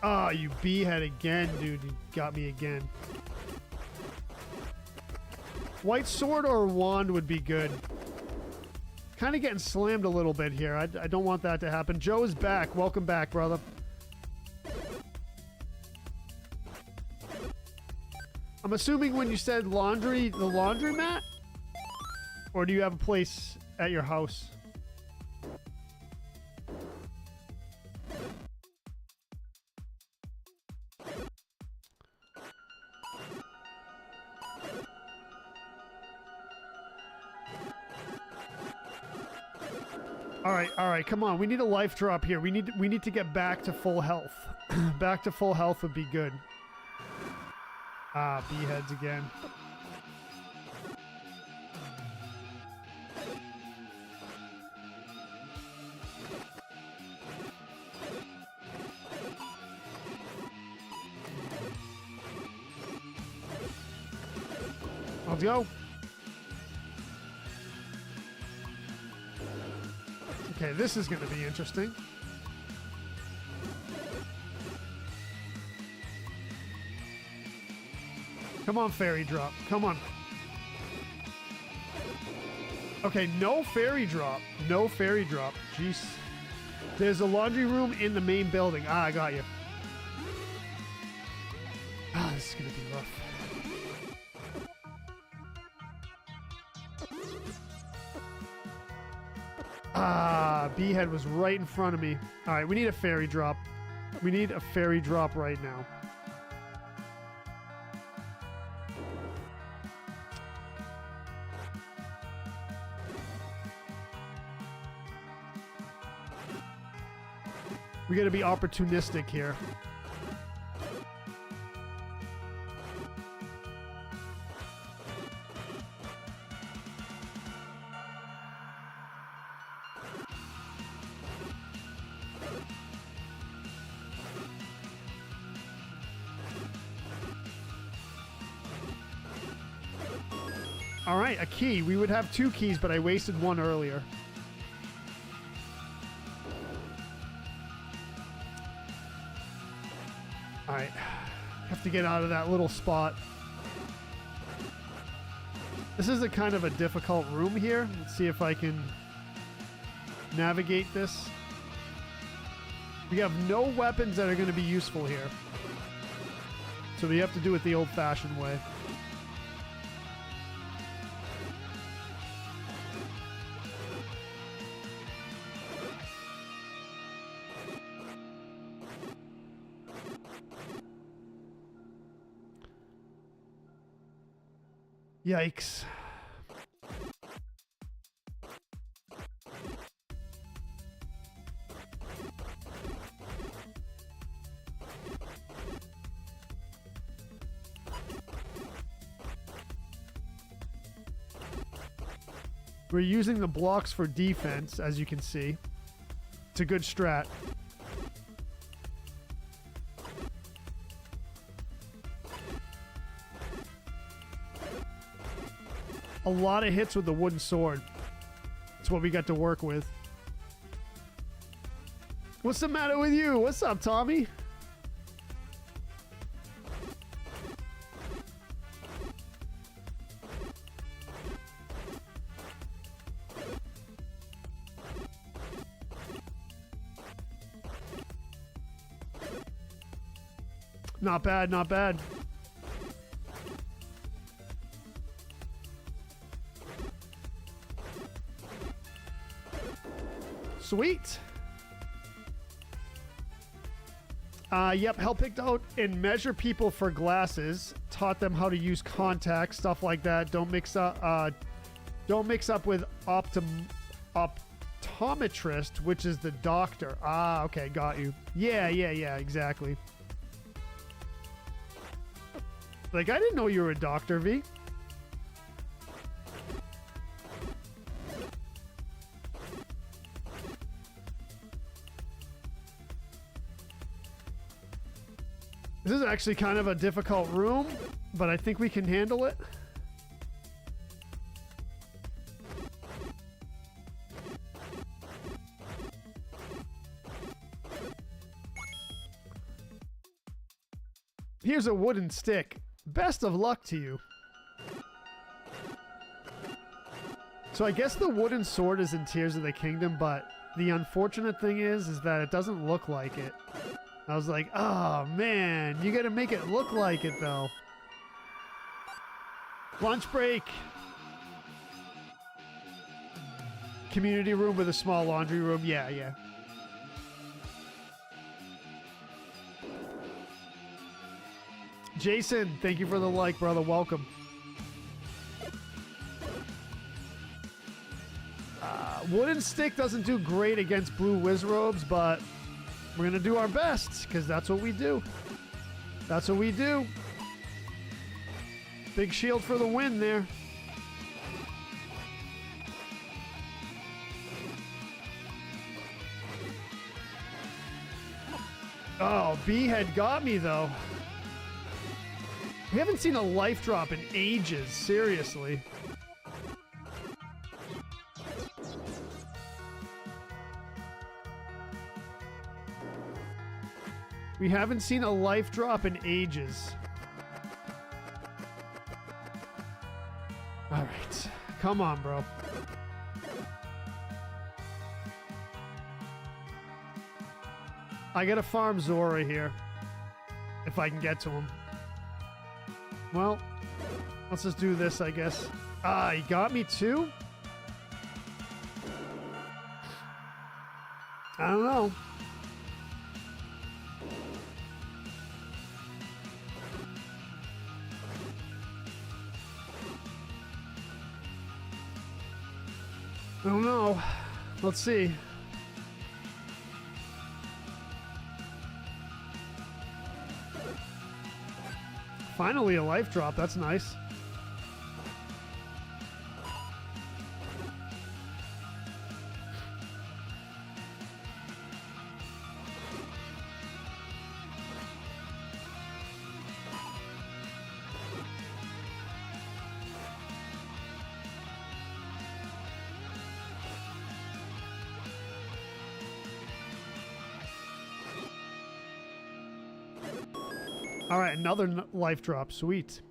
Ah, oh, you B-head again, dude. You got me again. White sword or wand would be good. Kind of getting slammed a little bit here. I don't want that to happen. Joe is back. Welcome back, brother. I'm assuming when you said laundry, the laundromat? Or do you have a place at your house? All right, come on. We need a life drop here. We need to get back to full health. Back to full health would be good. Ah, B-heads again. Let's go. Okay, this is going to be interesting. Come on, fairy drop. Come on. Okay, no fairy drop. No fairy drop. Jeez. There's a laundry room in the main building. Ah, I got you. Ah, this is going to be rough. Ah, B-head was right in front of me. All right, we need a fairy drop. We need a fairy drop right now. We got to be opportunistic here. All right, a key. We would have 2 keys, but I wasted 1 earlier. All right, have to get out of that little spot. This is a kind of a difficult room here. Let's see if I can navigate this. We have no weapons that are going to be useful here. So we have to do it the old-fashioned way. Yikes. We're using the blocks for defense, as you can see. It's a good strat. A lot of hits with the wooden sword. That's what we got to work with. What's the matter with you? What's up, Tommy? Not bad, not bad. Sweet. Yep, help picked out and measure people for glasses. Taught them how to use contacts, stuff like that. Don't mix up with optometrist, which is the doctor. Ah, okay, got you. Yeah, exactly. Like, I didn't know you were a doctor, V. This is actually kind of a difficult room, but I think we can handle it. Here's a wooden stick. Best of luck to you. So I guess the wooden sword is in Tears of the Kingdom, but the unfortunate thing is that it doesn't look like it. I was like, oh man, you gotta make it look like it though. Lunch break. Community room with a small laundry room. Yeah. Jason, thank you for the like, brother. Welcome. Wooden stick doesn't do great against blue Wizrobes, but we're going to do our best because that's what we do. That's what we do. Big shield for the win there. Oh, B had got me though. We haven't seen a life drop in ages, seriously. We haven't seen a life drop in ages. All right. Come on, bro. I gotta farm Zora here. If I can get to him. Well, let's just do this, I guess. Ah, he got me too? I don't know. I don't know. Let's see. Finally a life drop. That's nice. All right, another life drop. Sweet.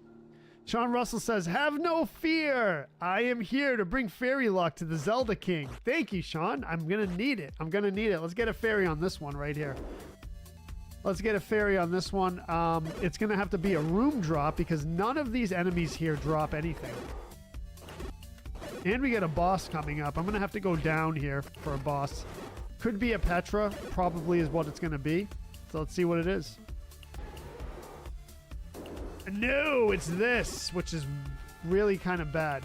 Sean Russell says, have no fear. I am here to bring fairy luck to the Zelda King. Thank you, Sean. I'm going to need it. I'm going to need it. Let's get a fairy on this one right here. Let's get a fairy on this one. It's going to have to be a room drop because none of these enemies here drop anything. And we get a boss coming up. I'm going to have to go down here for a boss. Could be a Petra. Probably is what it's going to be. So let's see what it is. No, it's this, which is really kind of bad.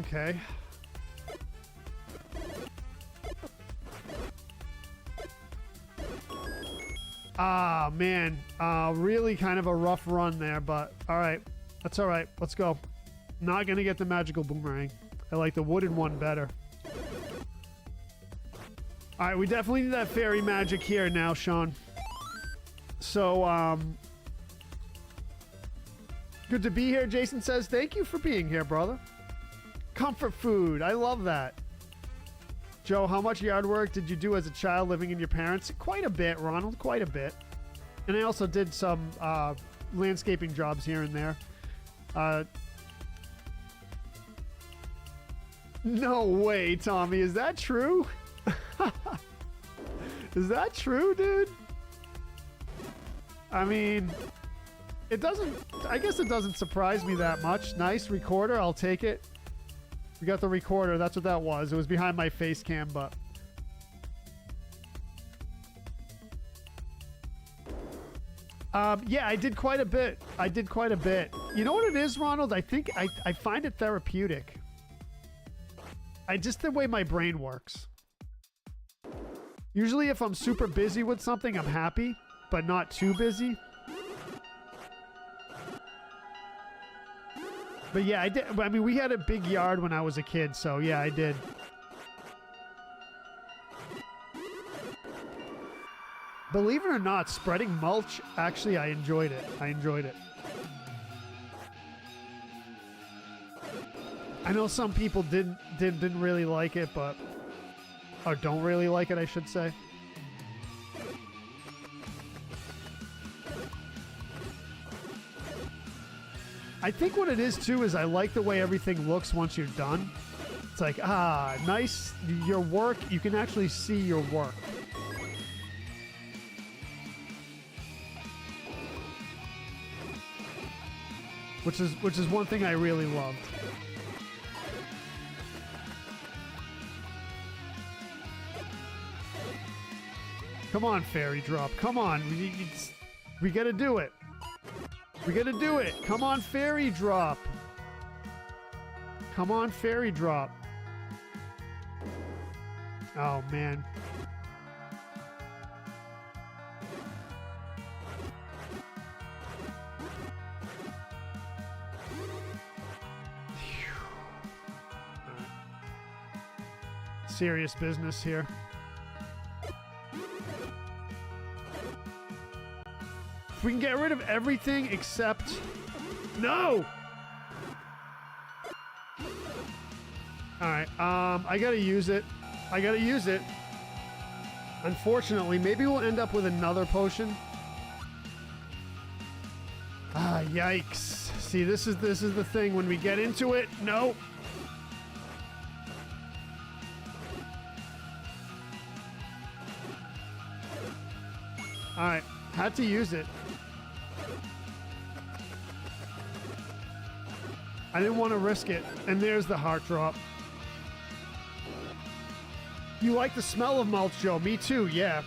Okay. Ah, man. Really kind of a rough run there, but all right. That's all right. Let's go. Not going to get the magical boomerang. I like the wooden one better. All right, we definitely need that fairy magic here now, Sean. So, good to be here, Jason says. Thank you for being here, brother. Comfort food. I love that. Joe, how much yard work did you do as a child living in your parents? Quite a bit, Ronald. Quite a bit. And I also did some landscaping jobs here and there. No way, Tommy. Is that true? Is that true, dude? I mean, it doesn't... I guess it doesn't surprise me that much. Nice recorder. I'll take it. We got the recorder. That's what that was. It was behind my face cam, but... yeah, I did quite a bit. I did quite a bit. You know what it is, Ronald? I think I find it therapeutic. Just the way my brain works. Usually if I'm super busy with something, I'm happy, but not too busy. But yeah, I did. I mean, we had a big yard when I was a kid, so yeah, I did. Believe it or not, spreading mulch, actually, I enjoyed it. I enjoyed it. I know some people didn't really like it, but... Or don't really like it, I should say. I think what it is, too, is I like the way everything looks once you're done. It's like, nice. Your work, you can actually see your work. Which is one thing I really loved. Come on, fairy drop. Come on. We gotta do it. We gotta do it. Come on, fairy drop. Come on, fairy drop. Oh, man. Serious business here. If we can get rid of everything except... No! Alright, I gotta use it. I gotta use it. Unfortunately, maybe we'll end up with another potion. Yikes. See, this is the thing. When we get into it, no. Alright, had to use it. I didn't want to risk it. And there's the heart drop. You like the smell of mulch, Joe? Me too, yeah.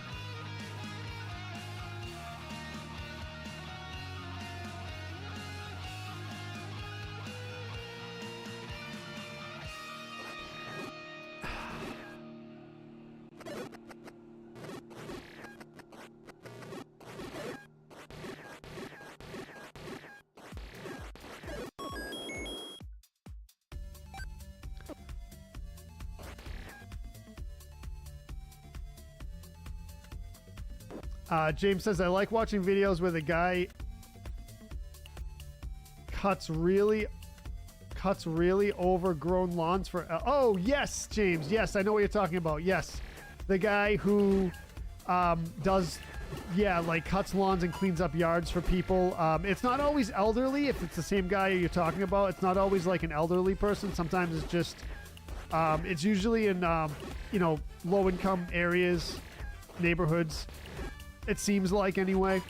James says, I like watching videos where the guy cuts really overgrown lawns for... oh, yes, James. Yes, I know what you're talking about. Yes. The guy who does, yeah, like cuts lawns and cleans up yards for people. It's not always elderly. If it's the same guy you're talking about, it's not always like an elderly person. Sometimes it's just... it's usually in, you know, low-income areas, neighborhoods. It seems like, anyway.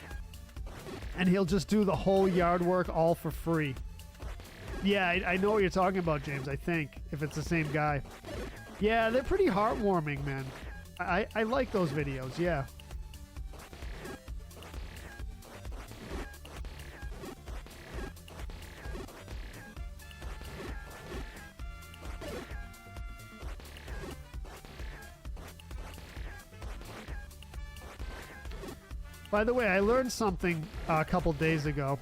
And he'll just do the whole yard work all for free. Yeah, I know what you're talking about, James, I think, if it's the same guy. Yeah, they're pretty heartwarming, man. I like those videos, yeah. By the way, I learned something a couple days ago.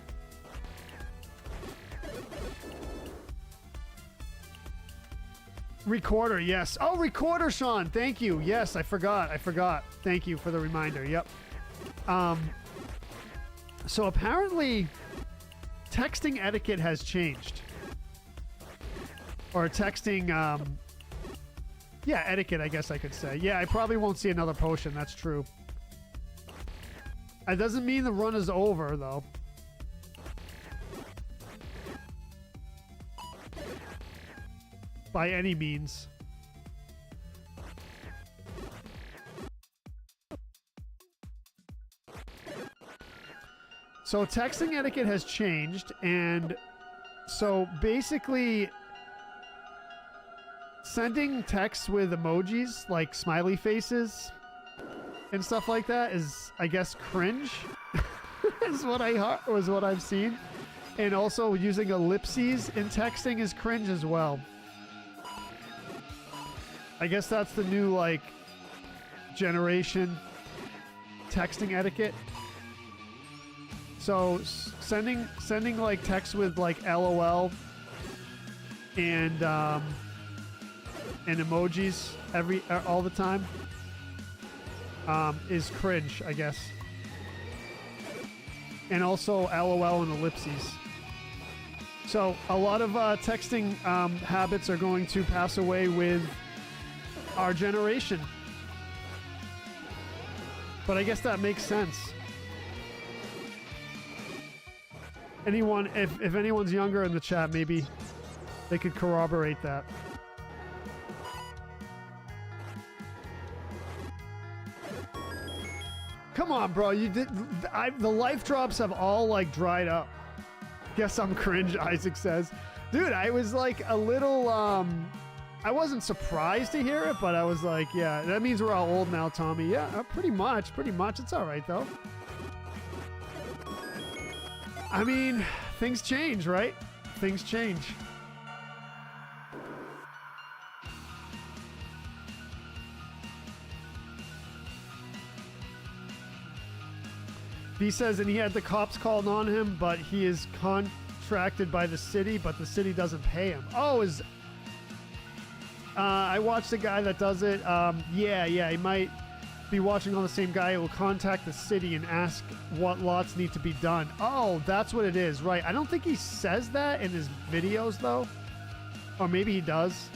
Recorder, yes. Oh, recorder, Sean. Thank you. Yes, I forgot. Thank you for the reminder. Yep. So apparently, texting etiquette has changed. Or texting, yeah, etiquette, I guess I could say. Yeah, I probably won't see another potion. That's true. It doesn't mean the run is over, though. by any means. So texting etiquette has changed, and so basically sending texts with emojis like smiley faces and stuff like that is, I guess, cringe. Is what I've seen. And also using ellipses in texting is cringe as well. I guess that's the new like generation texting etiquette. So sending like text with like LOL and emojis all the time is cringe, I guess. And also LOL and ellipses. So a lot of texting habits are going to pass away with our generation. But I guess that makes sense. Anyone, if anyone's younger in the chat, maybe they could corroborate that. Come on, bro. You did. The life drops have all like dried up. Guess I'm cringe, Isaac says. Dude, I was like a little, I wasn't surprised to hear it, but I was like, yeah, that means we're all old now, Tommy. Yeah, pretty much. It's all right, though. I mean, things change, right? Things change. B says, and he had the cops called on him, but he is contracted by the city, but the city doesn't pay him. Oh, I watched a guy that does it. Yeah, he might be watching on the same guy who will contact the city and ask what lots need to be done. Oh, that's what it is, right? I don't think he says that in his videos, though. Or maybe he does.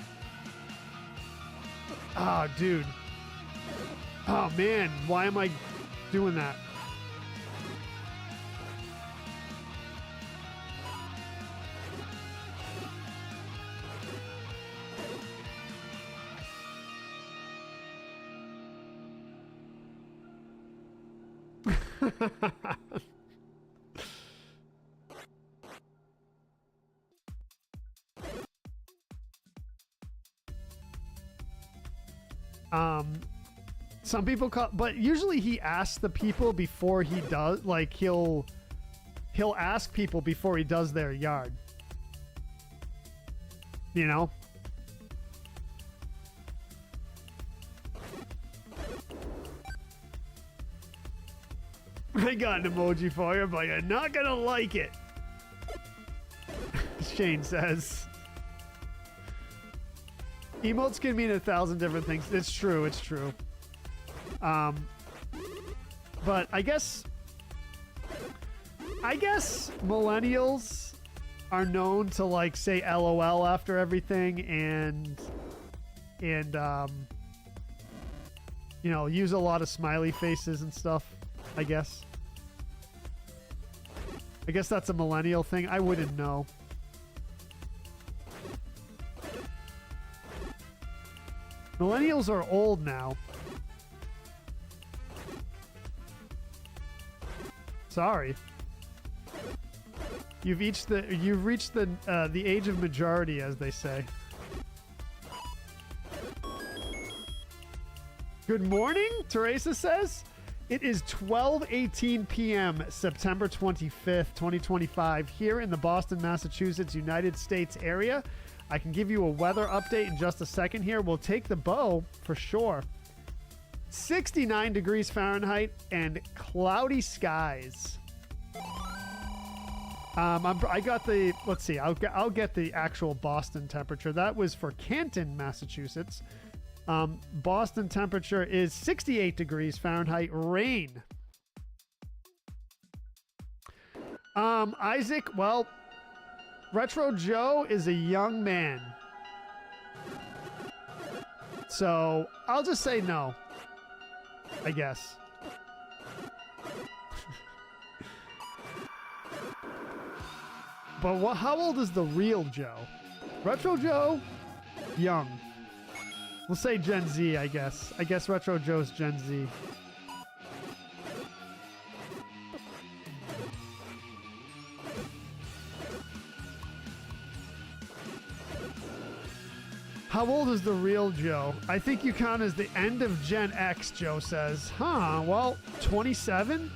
Oh, dude. Oh, man. Why am I doing that? Some people call, but usually he asks the people before he does, like he'll ask people before he does their yard. You know? I got an emoji for you, but you're not gonna like it. Shane says. Emotes can mean 1,000 different things. It's true, it's true. But I guess millennials are known to like say LOL after everything and you know, use a lot of smiley faces and stuff, I guess. I guess that's a millennial thing. I wouldn't know. Millennials are old now. Sorry. You've reached the age of majority, as they say. Good morning, Teresa says. It is 12:18 p.m. September 25th, 2025, here in the Boston, Massachusetts, United States area. I can give you a weather update in just a second here. We'll take the bow for sure. 69 degrees Fahrenheit and cloudy skies. I got the, let's see, I'll get the actual Boston temperature. That was for Canton, Massachusetts. Boston temperature is 68 degrees Fahrenheit, rain. Isaac, well, Retro Joe is a young man. So I'll just say no, I guess. But how old is the real Joe? Retro Joe Young. We'll say Gen Z, I guess. I guess Retro Joe's Gen Z. How old is the real Joe? I think you count as the end of Gen X, Joe says. Huh, well, 27?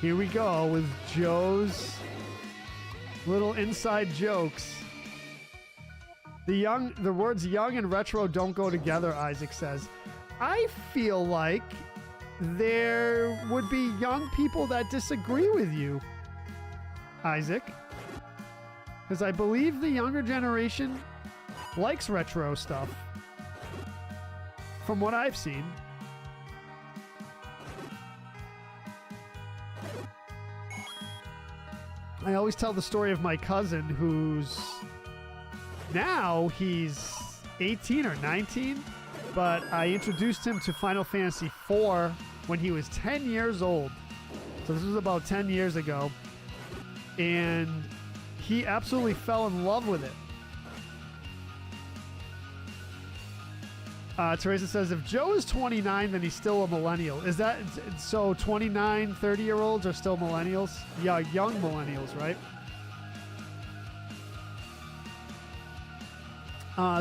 Here we go with Joe's little inside jokes. The words young and retro don't go together, Isaac says. I feel like there would be young people that disagree with you, Isaac. Because I believe the younger generation likes retro stuff. From what I've seen. I always tell the story of my cousin who's... Now he's 18 or 19, but I introduced him to Final Fantasy IV when he was 10 years old. So this was about 10 years ago. And he absolutely fell in love with it. Teresa says, if Joe is 29, then he's still a millennial. Is that so? 29, 30-year-olds are still millennials? Yeah, young millennials, right?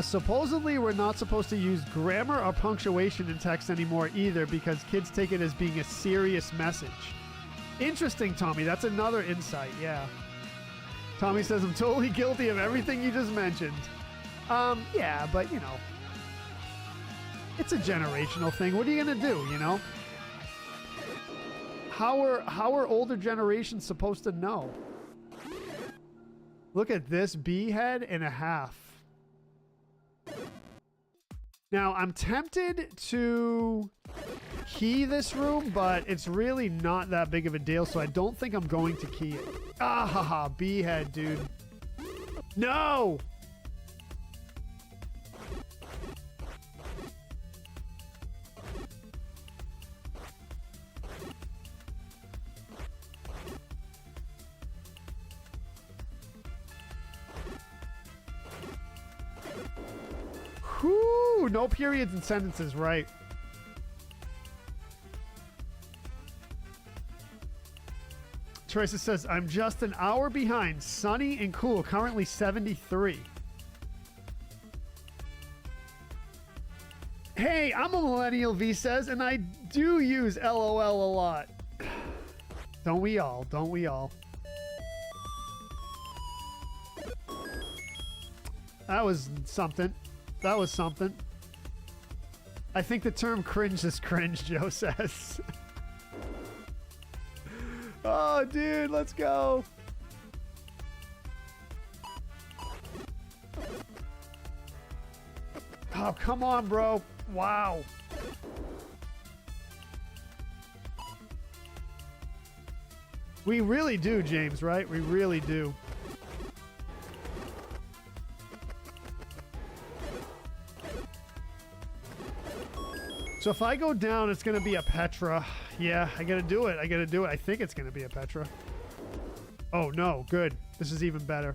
Supposedly, we're not supposed to use grammar or punctuation in text anymore either because kids take it as being a serious message. Interesting, Tommy. That's another insight, yeah. Tommy says, I'm totally guilty of everything you just mentioned. Yeah, but, you know, it's a generational thing. What are you going to do, you know? How are older generations supposed to know? Look at this bee head and a half. Now, I'm tempted to key this room, but it's really not that big of a deal, so I don't think I'm going to key it. Ah, haha, bee head, dude. No! Whew, no periods and sentences, right. Teresa says, I'm just an hour behind. Sunny and cool, currently 73. Hey, I'm a millennial, V says, and I do use LOL a lot. Don't we all? Don't we all? That was something. That was something. I think the term cringe is cringe, Joe says. Oh, dude, let's go. Oh, come on, bro. Wow. We really do, James, right? We really do. So if I go down, it's going to be a Petra. Yeah, I got to do it. I got to do it. I think it's going to be a Petra. Oh, no. Good. This is even better.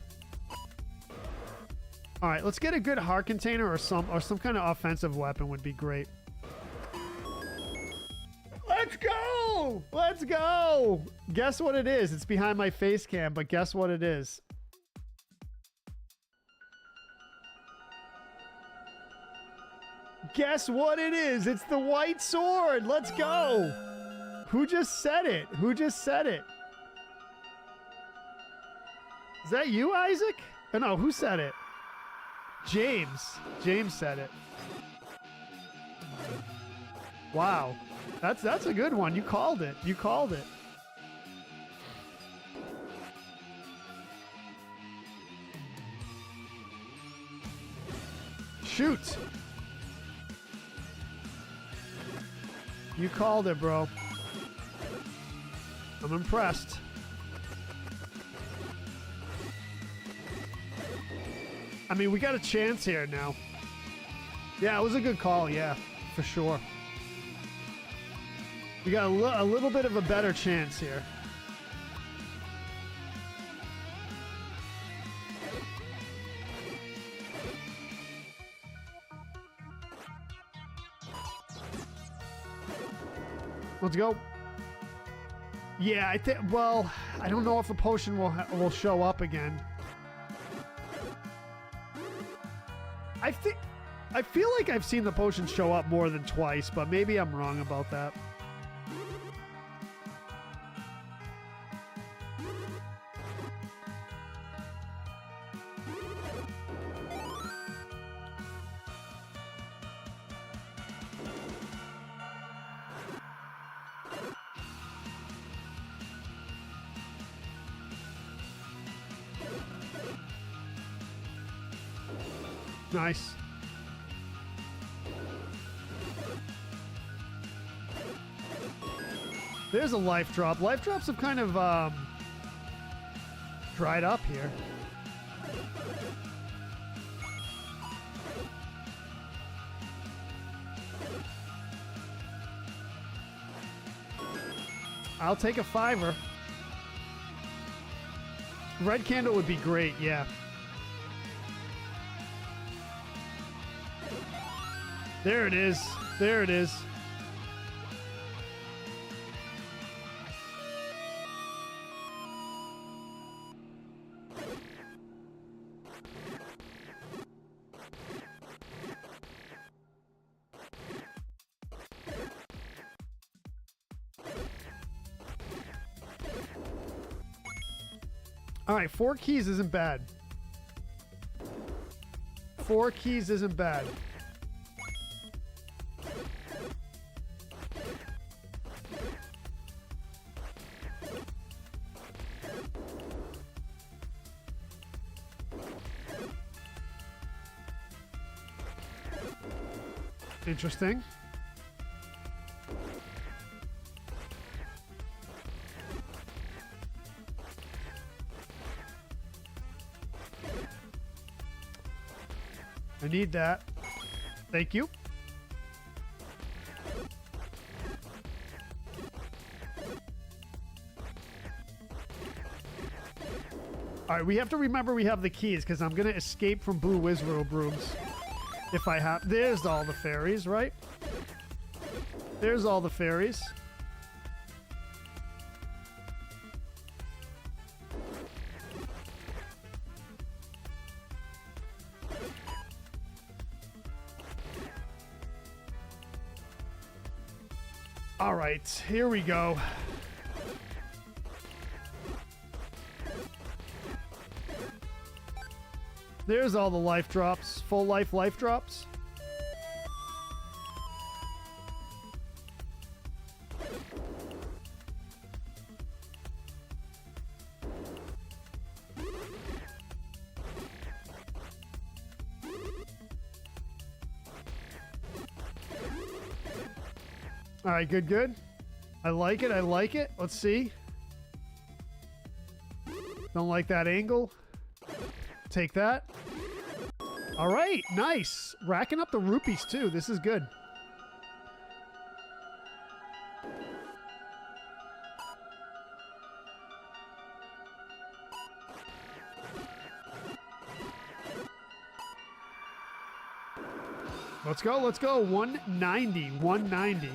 All right, let's get a good heart container or some kind of offensive weapon would be great. Let's go! Let's go! Guess what it is? It's behind my face cam, but guess what it is? Guess what it is? It's the white sword. Let's go. Who just said it? Who just said it? Is that you, Isaac? Oh, no, who said it? James. James said it. Wow. That's a good one. You called it. You called it. Shoot. You called it, bro. I'm impressed. I mean, we got a chance here now. Yeah, it was a good call, yeah. for sure. We got a little bit of a better chance here. Let's go. Yeah, I think. Well, I don't know if a potion will show up again. I feel like I've seen the potion show up more than twice, but maybe I'm wrong about that. Nice. There's a life drop. Life drops have kind of dried up here. I'll take a 5er. Red candle would be great, yeah. There it is. There it is. All right, 4 keys isn't bad. 4 keys isn't bad. Interesting. I need that. Thank you. All right, we have to remember we have the keys because I'm going to escape from Blue Wizard Brooms. If I have... There's all the fairies, right? There's all the fairies. All right, here we go. There's all the life drops. Full life drops. All right, good, good. I like it, I like it. Let's see. Don't like that angle. Take that. All right, nice. Racking up the rupees too. This is good. Let's go, let's go. 190, 190.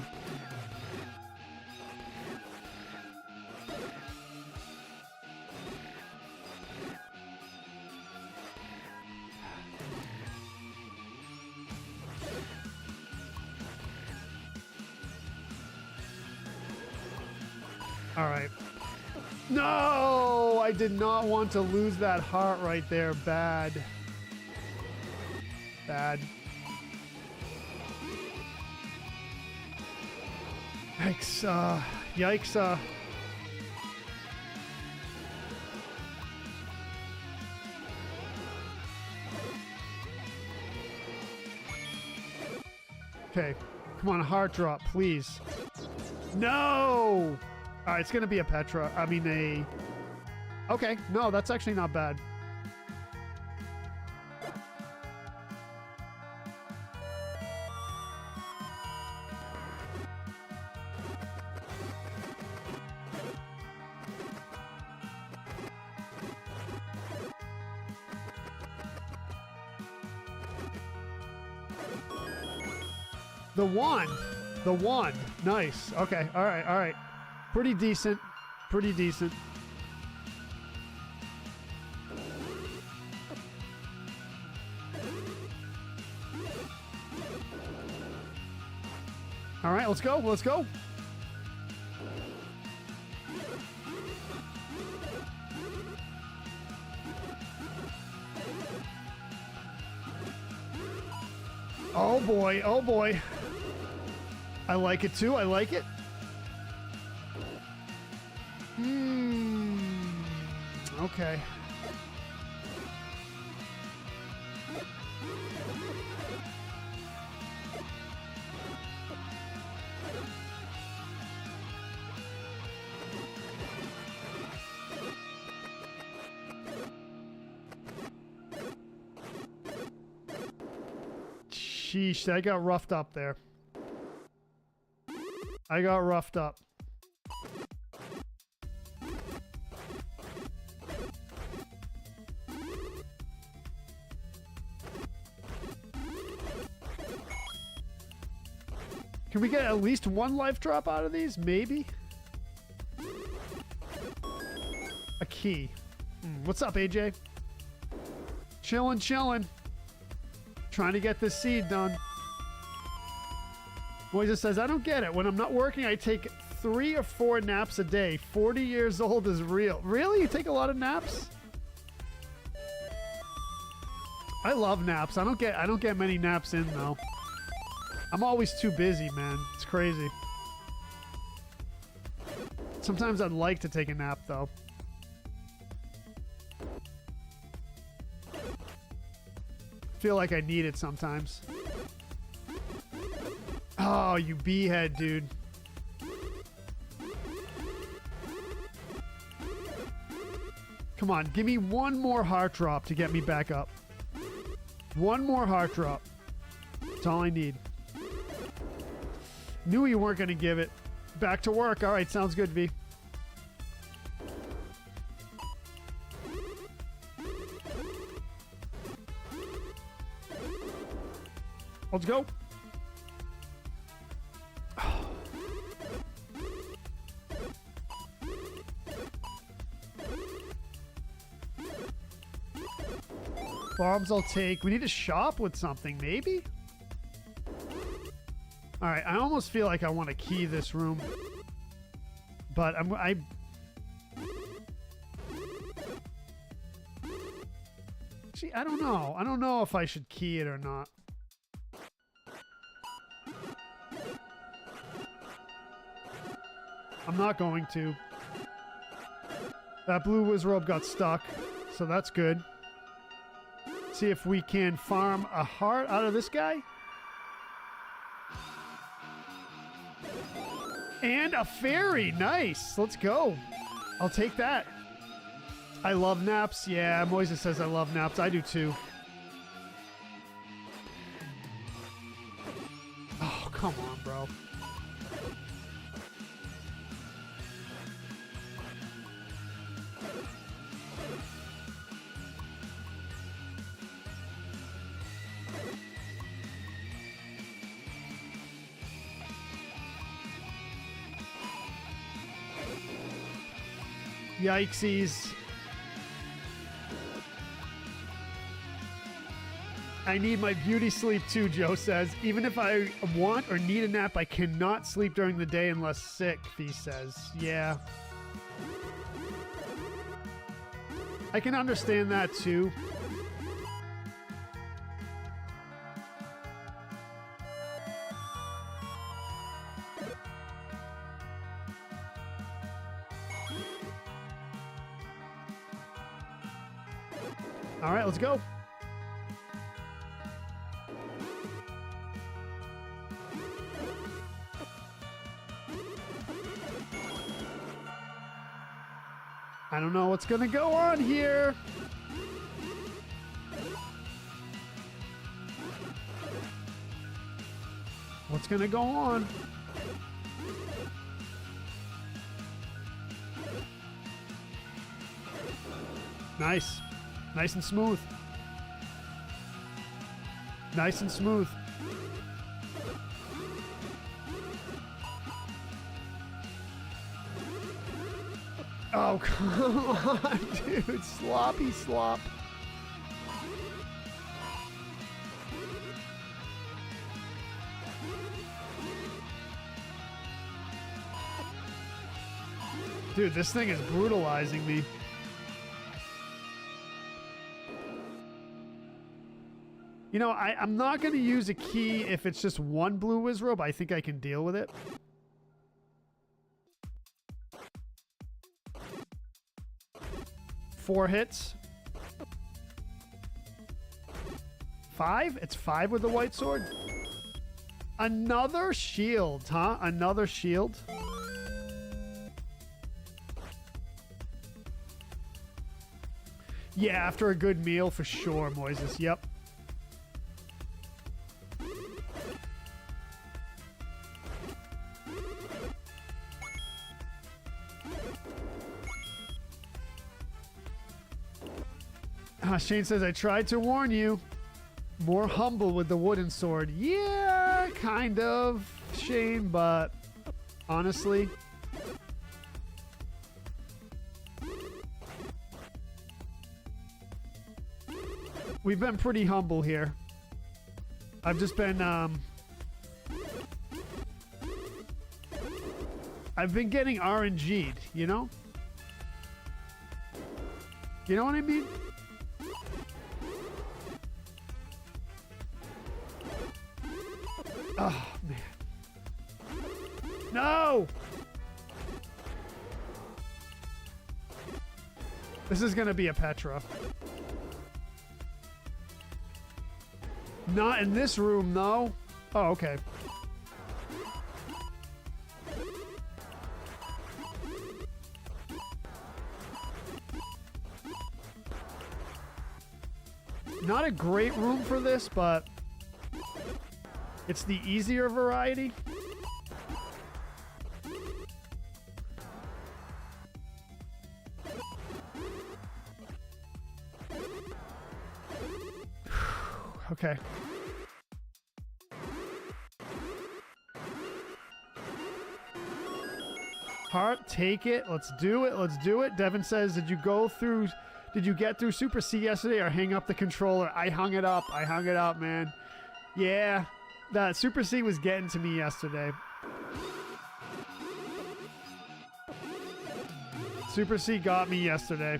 All right. No, I did not want to lose that heart right there. Bad. Bad. Yikes. Yikes. Okay. Come on, heart drop, please. No! All right, it's going to be a Petra. I mean, a... Okay, no, that's actually not bad. The wand. The wand. Nice. Okay. All right. All right. Pretty decent. Pretty decent. All right. Let's go. Let's go. Oh boy, oh boy. I like it too, I like it. Okay. Sheesh, I got roughed up there. I got roughed up. Can we get at least one life drop out of these? Maybe? A key. What's up, AJ? Chillin', chillin'. Trying to get this seed done. Moises says, I don't get it. When I'm not working, I take 3 or 4 naps a day. 40 years old is real. Really? You take a lot of naps? I love naps. I don't get many naps in though. I'm always too busy, man. It's crazy. Sometimes I'd like to take a nap though. Feel like I need it sometimes. Oh, you bee-head, dude. Come on, give me one more heart drop to get me back up. One more heart drop. That's all I need. Knew you weren't going to give it. Back to work. All right, sounds good, V. Let's go. Bombs I'll take. We need to shop with something, maybe? Alright, I almost feel like I want to key this room. But See, I don't know. I don't know if I should key it or not. I'm not going to. That blue wizrobe got stuck, so that's good. See if we can farm a heart out of this guy. And a fairy. Nice. Let's go. I'll take that. I love naps. Yeah, Moises says I love naps. I do too. Oh, come on, bro. Yikesies. I need my beauty sleep too, Joe says. Even if I want or need a nap, I cannot sleep during the day unless sick, Fee says. Yeah. I can understand that too. All right, let's go. I don't know what's going to go on here. What's going to go on? Nice. Nice and smooth. Nice and smooth. Oh, come on, dude. Sloppy slop. Dude, this thing is brutalizing me. You know, I'm not going to use a key if it's just one blue Wizrobe. But I think I can deal with it. Four hits. 5? It's 5 with the white sword? Another shield, huh? Another shield? Yeah, after a good meal, for sure, Moises. Yep. Shane says, I tried to warn you. More humble with the wooden sword. Yeah, kind of, Shane, but honestly... we've been pretty humble here. I've just been, I've been getting RNG'd, you know? You know what I mean? Oh, man. No! This is gonna be a Petra. Not in this room, though. Oh, okay. Not a great room for this, but it's the easier variety. Okay. Heart, take it. Let's do it. Let's do it. Devin says, did you get through Super C yesterday or hang up the controller? I hung it up. I hung it up, man. Yeah. That Super C was getting to me yesterday. Super C got me yesterday.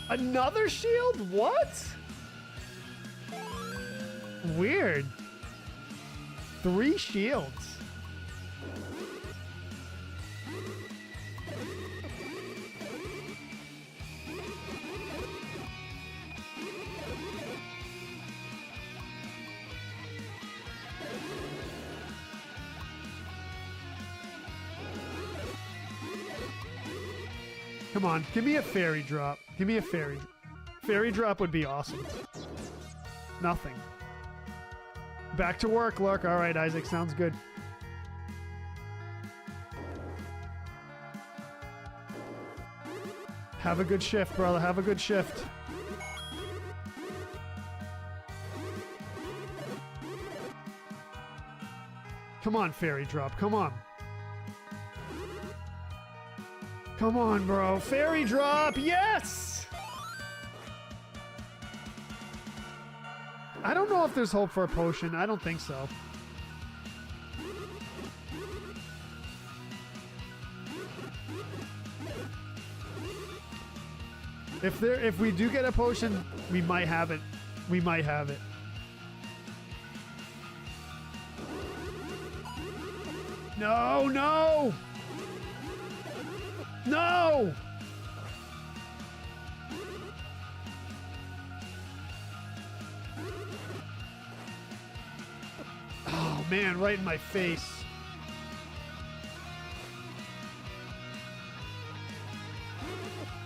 Another shield? What? Weird. 3 shields. Come on, give me a fairy drop. Give me a fairy. Fairy drop would be awesome. Nothing. Back to work, Lark. All right, Isaac, sounds good. Have a good shift, brother. Have a good shift. Come on, fairy drop. Come on. Come on, bro. Fairy drop. Yes! I don't know if there's hope for a potion. I don't think so. If we do get a potion, we might have it. We might have it. No, no! No! Oh, man, right in my face.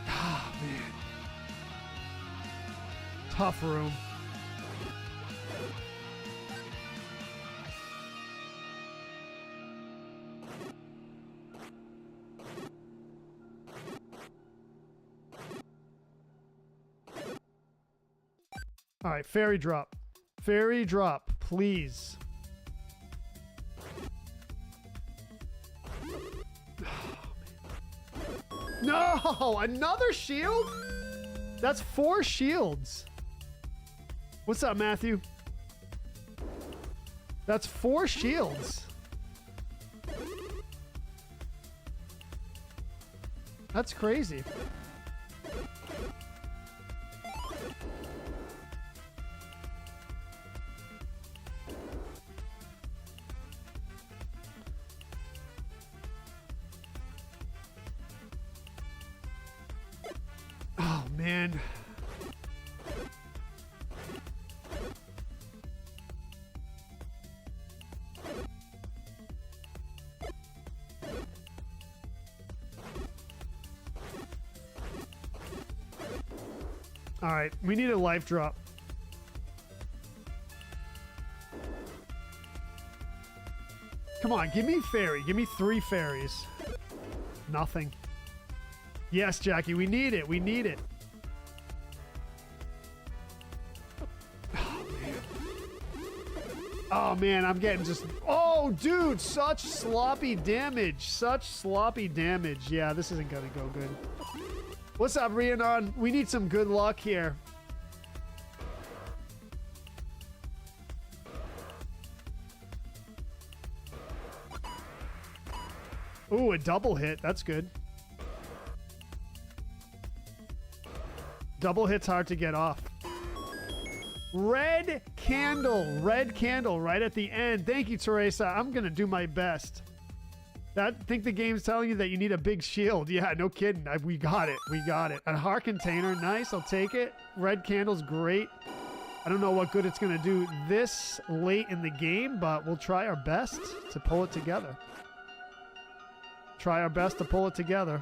Oh, man. Tough room. All right, fairy drop. Fairy drop, please. No, another shield? That's 4 shields. What's up, Matthew? That's 4 shields. That's crazy. Oh, man. All right, we need a life drop. Come on, give me fairy. Give me 3 fairies. Nothing. Yes, Jackie, we need it. We need it. Oh, man, I'm getting just... Oh, dude, such sloppy damage. Such sloppy damage. Yeah, this isn't going to go good. What's up, Rhiannon? We need some good luck here. Ooh, a double hit. That's good. Double hit's hard to get off. Red candle right at the end. Thank you, Teresa. I'm going to do my best. I think the game's telling you that you need a big shield. Yeah, no kidding. We got it. We got it. A heart container. Nice. I'll take it. Red candle's great. I don't know what good it's going to do this late in the game, but we'll try our best to pull it together. Try our best to pull it together.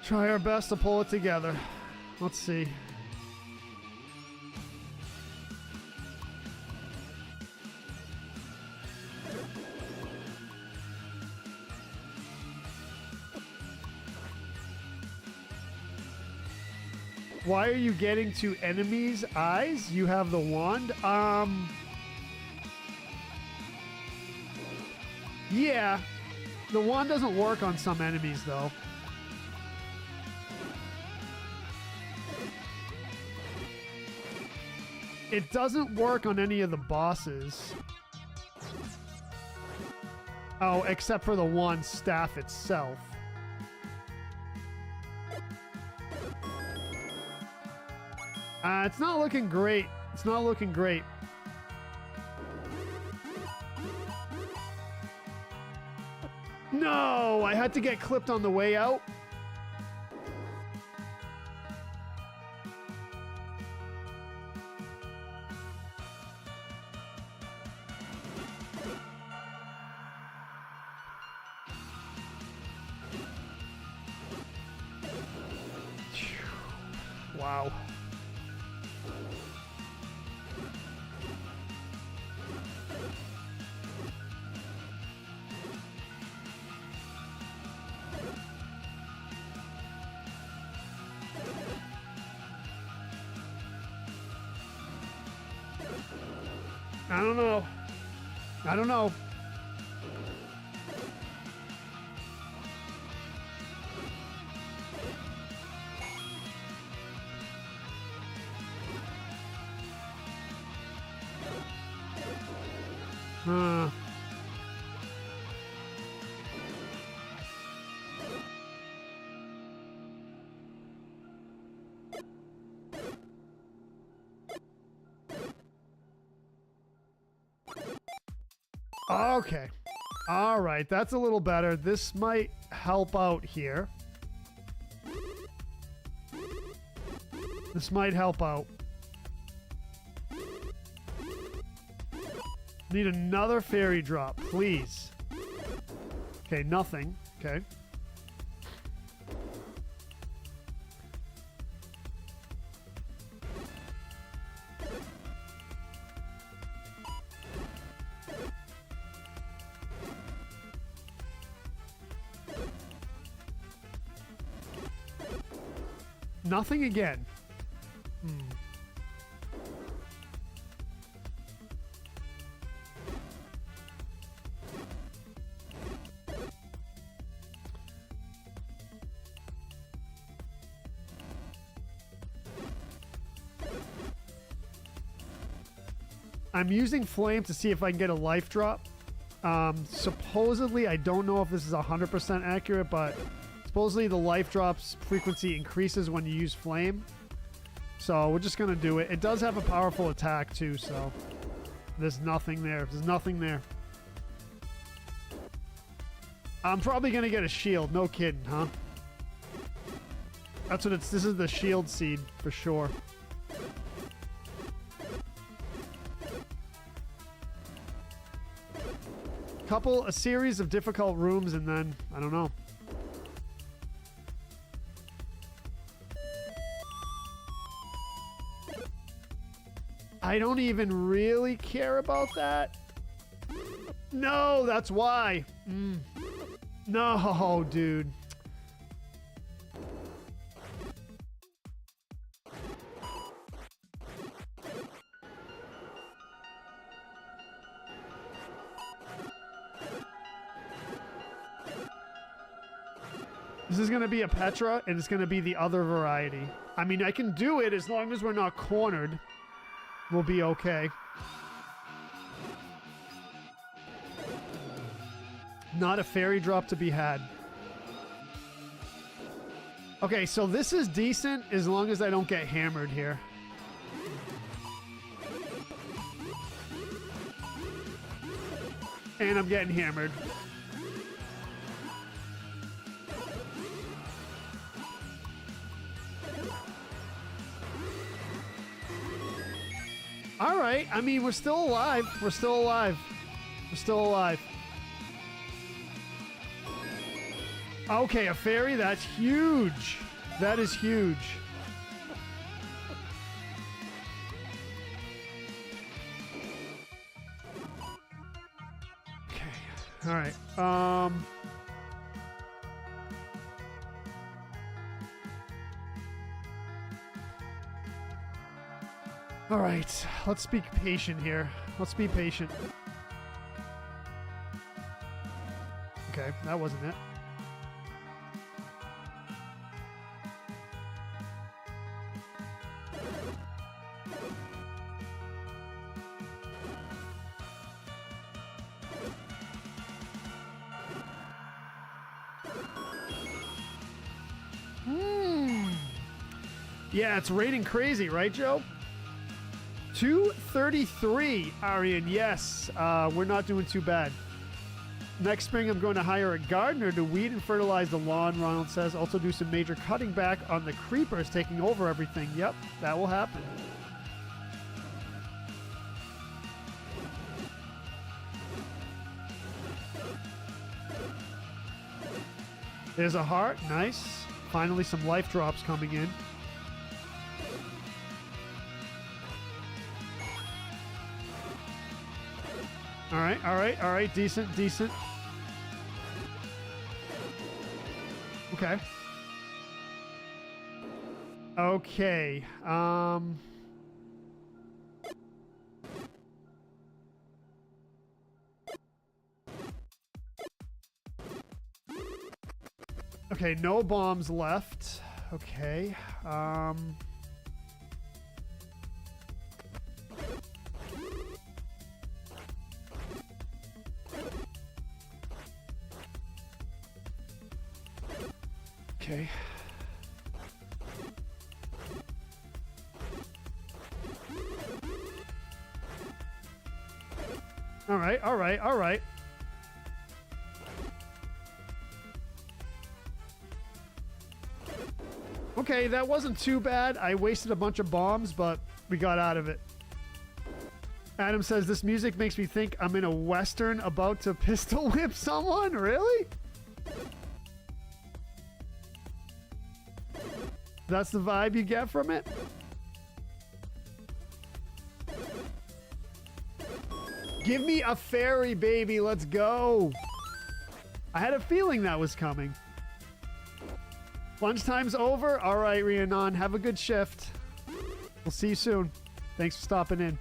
Try our best to pull it together. Let's see. Why are you getting to enemies' eyes? You have the wand? Yeah. The wand doesn't work on some enemies, though. It doesn't work on any of the bosses. Oh, except for the one staff itself. It's not looking great. It's not looking great. No, I had to get clipped on the way out. Wow. I don't know. I don't know. Okay. All right. That's a little better. This might help out here. This might help out. Need another fairy drop, please. Okay, nothing. Okay. Nothing again. I'm using flame to see if I can get a life drop. Supposedly, I don't know if this is 100% accurate, but supposedly the life drops frequency increases when you use flame. So we're just going to do it. It does have a powerful attack too, so there's nothing there. There's nothing there. I'm probably going to get a shield. No kidding, huh? That's what it's... This is the shield seed for sure. A series of difficult rooms, and then I don't know. I don't even really care about that. No, that's why. No, dude. This is going to be a Petra, and it's going to be the other variety. I mean, I can do it as long as we're not cornered. We'll be okay. Not a fairy drop to be had. Okay, so this is decent as long as I don't get hammered here. And I'm getting hammered. All right. I mean, we're still alive. We're still alive. We're still alive. Okay, a fairy? That's huge. That is huge. Okay. All right. All right, let's be patient here. Let's be patient. Okay, that wasn't it. Yeah, it's raining crazy, right, Joe? 233, Arian. Yes, we're not doing too bad. Next spring, I'm going to hire a gardener to weed and fertilize the lawn, Ronald says. Also do some major cutting back on the creepers taking over everything. Yep, that will happen. There's a heart. Nice. Finally, some life drops coming in. All right, all right, all right. Decent, decent. Okay. Okay. Okay, no bombs left. Okay. Okay. All right, all right, all right. Okay, that wasn't too bad. I wasted a bunch of bombs, but we got out of it. Adam says, this music makes me think I'm in a Western about to pistol whip someone. Really? That's the vibe you get from it? Give me a fairy, baby. Let's go. I had a feeling that was coming. Lunchtime's over. All right, Rhiannon, have a good shift. We'll see you soon. Thanks for stopping in.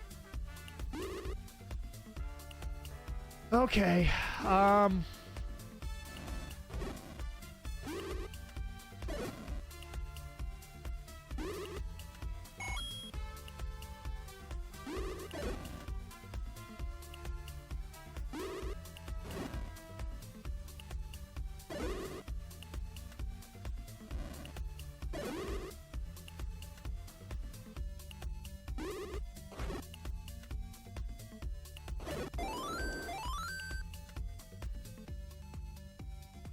Okay.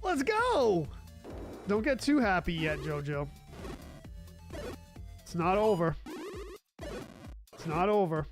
Let's go! Don't get too happy yet, JoJo. It's not over. It's not over.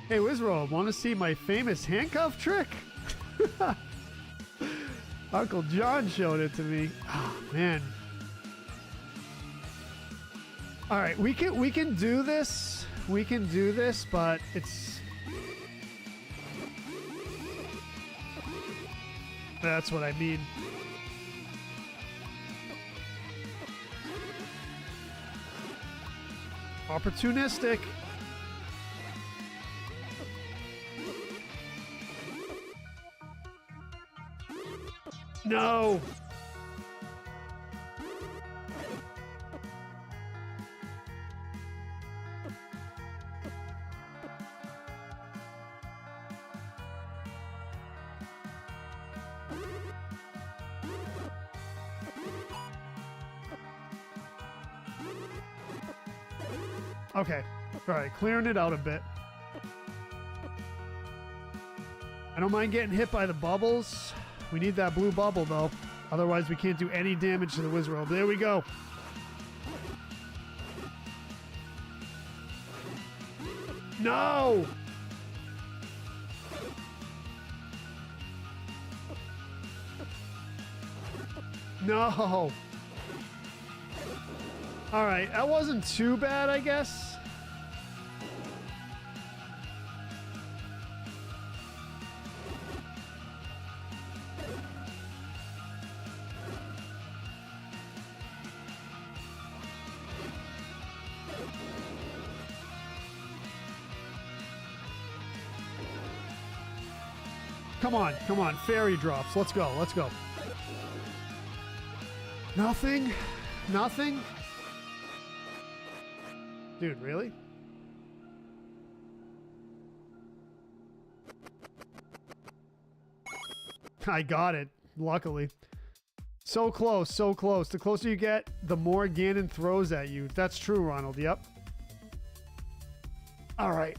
Hey, Wizrobe, want to see my famous handcuff trick? Uncle John showed it to me. Oh, man. All right, we can do this. We can do this, but it's... That's what I mean. Opportunistic. No! Okay. All right, clearing it out a bit. I don't mind getting hit by the bubbles. We need that blue bubble, though. Otherwise, we can't do any damage to the Wizrobe. There we go. No! No! All right, that wasn't too bad, I guess. Come on, fairy drops. Let's go, let's go. Nothing? Nothing? Dude, really? I got it, luckily. So close, so close. The closer you get, the more Ganon throws at you. That's true, Ronald, yep. All right.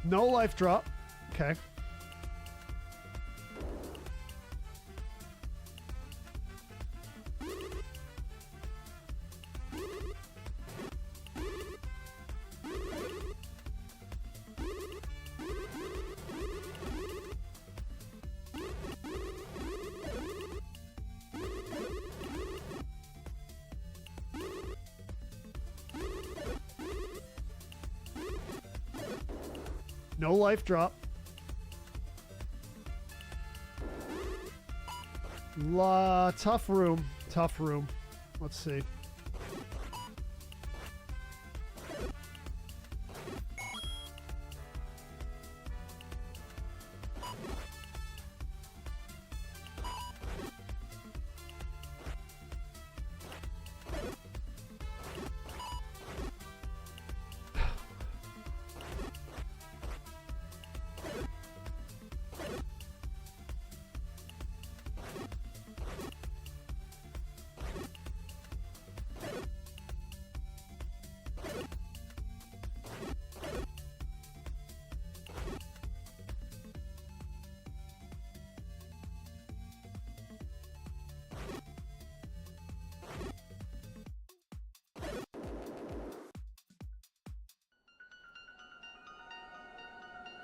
No life drop. Okay. No life drop. Tough room. Tough room. Let's see.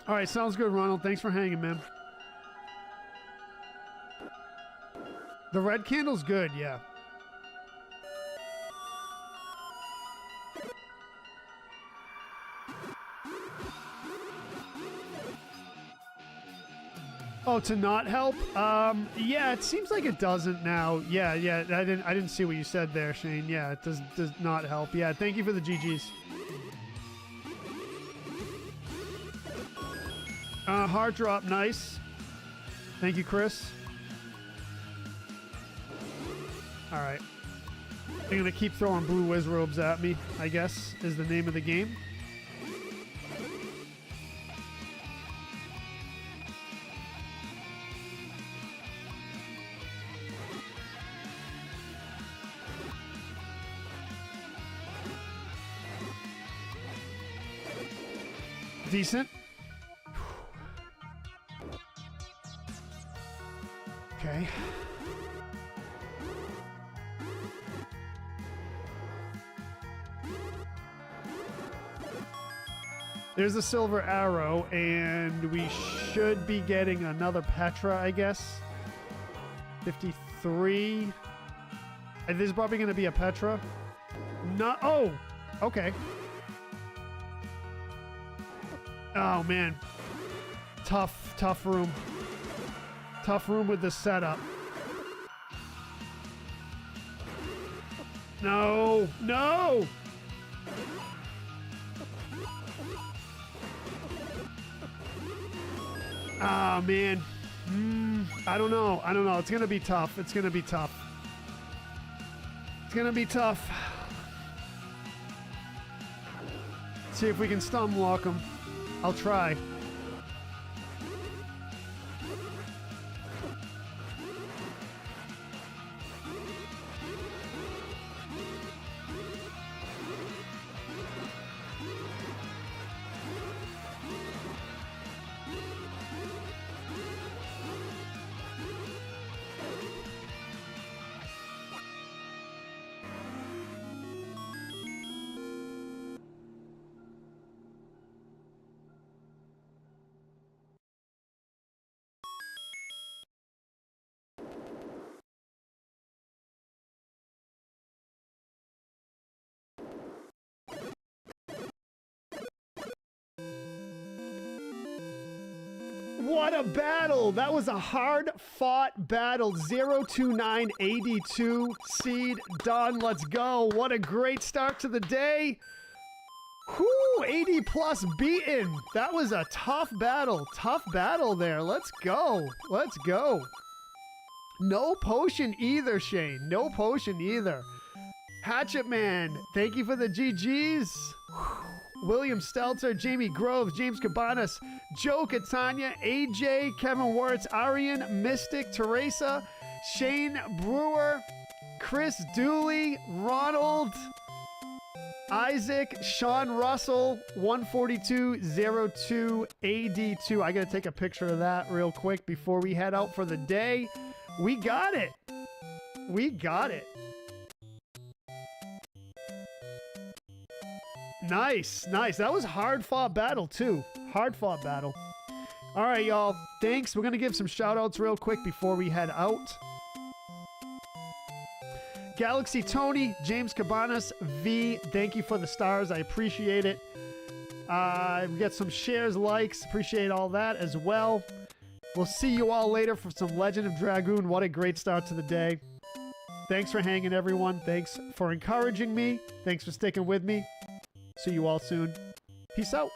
All right, sounds good, Ronald. Thanks for hanging, man. The red candle's good, yeah. Oh, to not help? Yeah, it seems like it doesn't now. Yeah, I didn't see what you said there, Shane. Yeah, it does not help. Yeah, thank you for the GGs. Hard drop, nice. Thank you, Chris. All right. They're gonna keep throwing blue whiz robes at me, I guess, is the name of the game. Decent. Okay. There's a silver arrow, and we should be getting another Petra, I guess. 53. And this is probably going to be a Petra. No. Oh, okay. Oh, man. Tough room. Tough room with the setup. No. No! Ah, man. I don't know. It's going to be tough. It's going to be tough. See if we can stun lock him. I'll try. What a battle! That was a hard-fought battle. 02982 seed done. Let's go. What a great start to the day. Whoo! 80 plus beaten. That was a tough battle. Tough battle there. Let's go. Let's go. No potion either, Shane. No potion either. Hatchet Man, thank you for the GGs. William Stelter, Jamie Groves, James Cabanas, Joe Catania, AJ, Kevin Wirtz, Arian, Mystic, Teresa, Shane Brewer, Chris Dooley, Ronald, Isaac, Sean Russell, 14202AD2. I gotta take a picture of that real quick before we head out for the day. We got it. We got it. Nice, nice. That was a hard-fought battle, too. Hard-fought battle. All right, y'all. Thanks. We're going to give some shout-outs real quick before we head out. Galaxy Tony, James Cabanas, V, thank you for the stars. I appreciate it. We got some shares, likes. Appreciate all that as well. We'll see you all later for some Legend of Dragoon. What a great start to the day. Thanks for hanging, everyone. Thanks for encouraging me. Thanks for sticking with me. See you all soon. Peace out.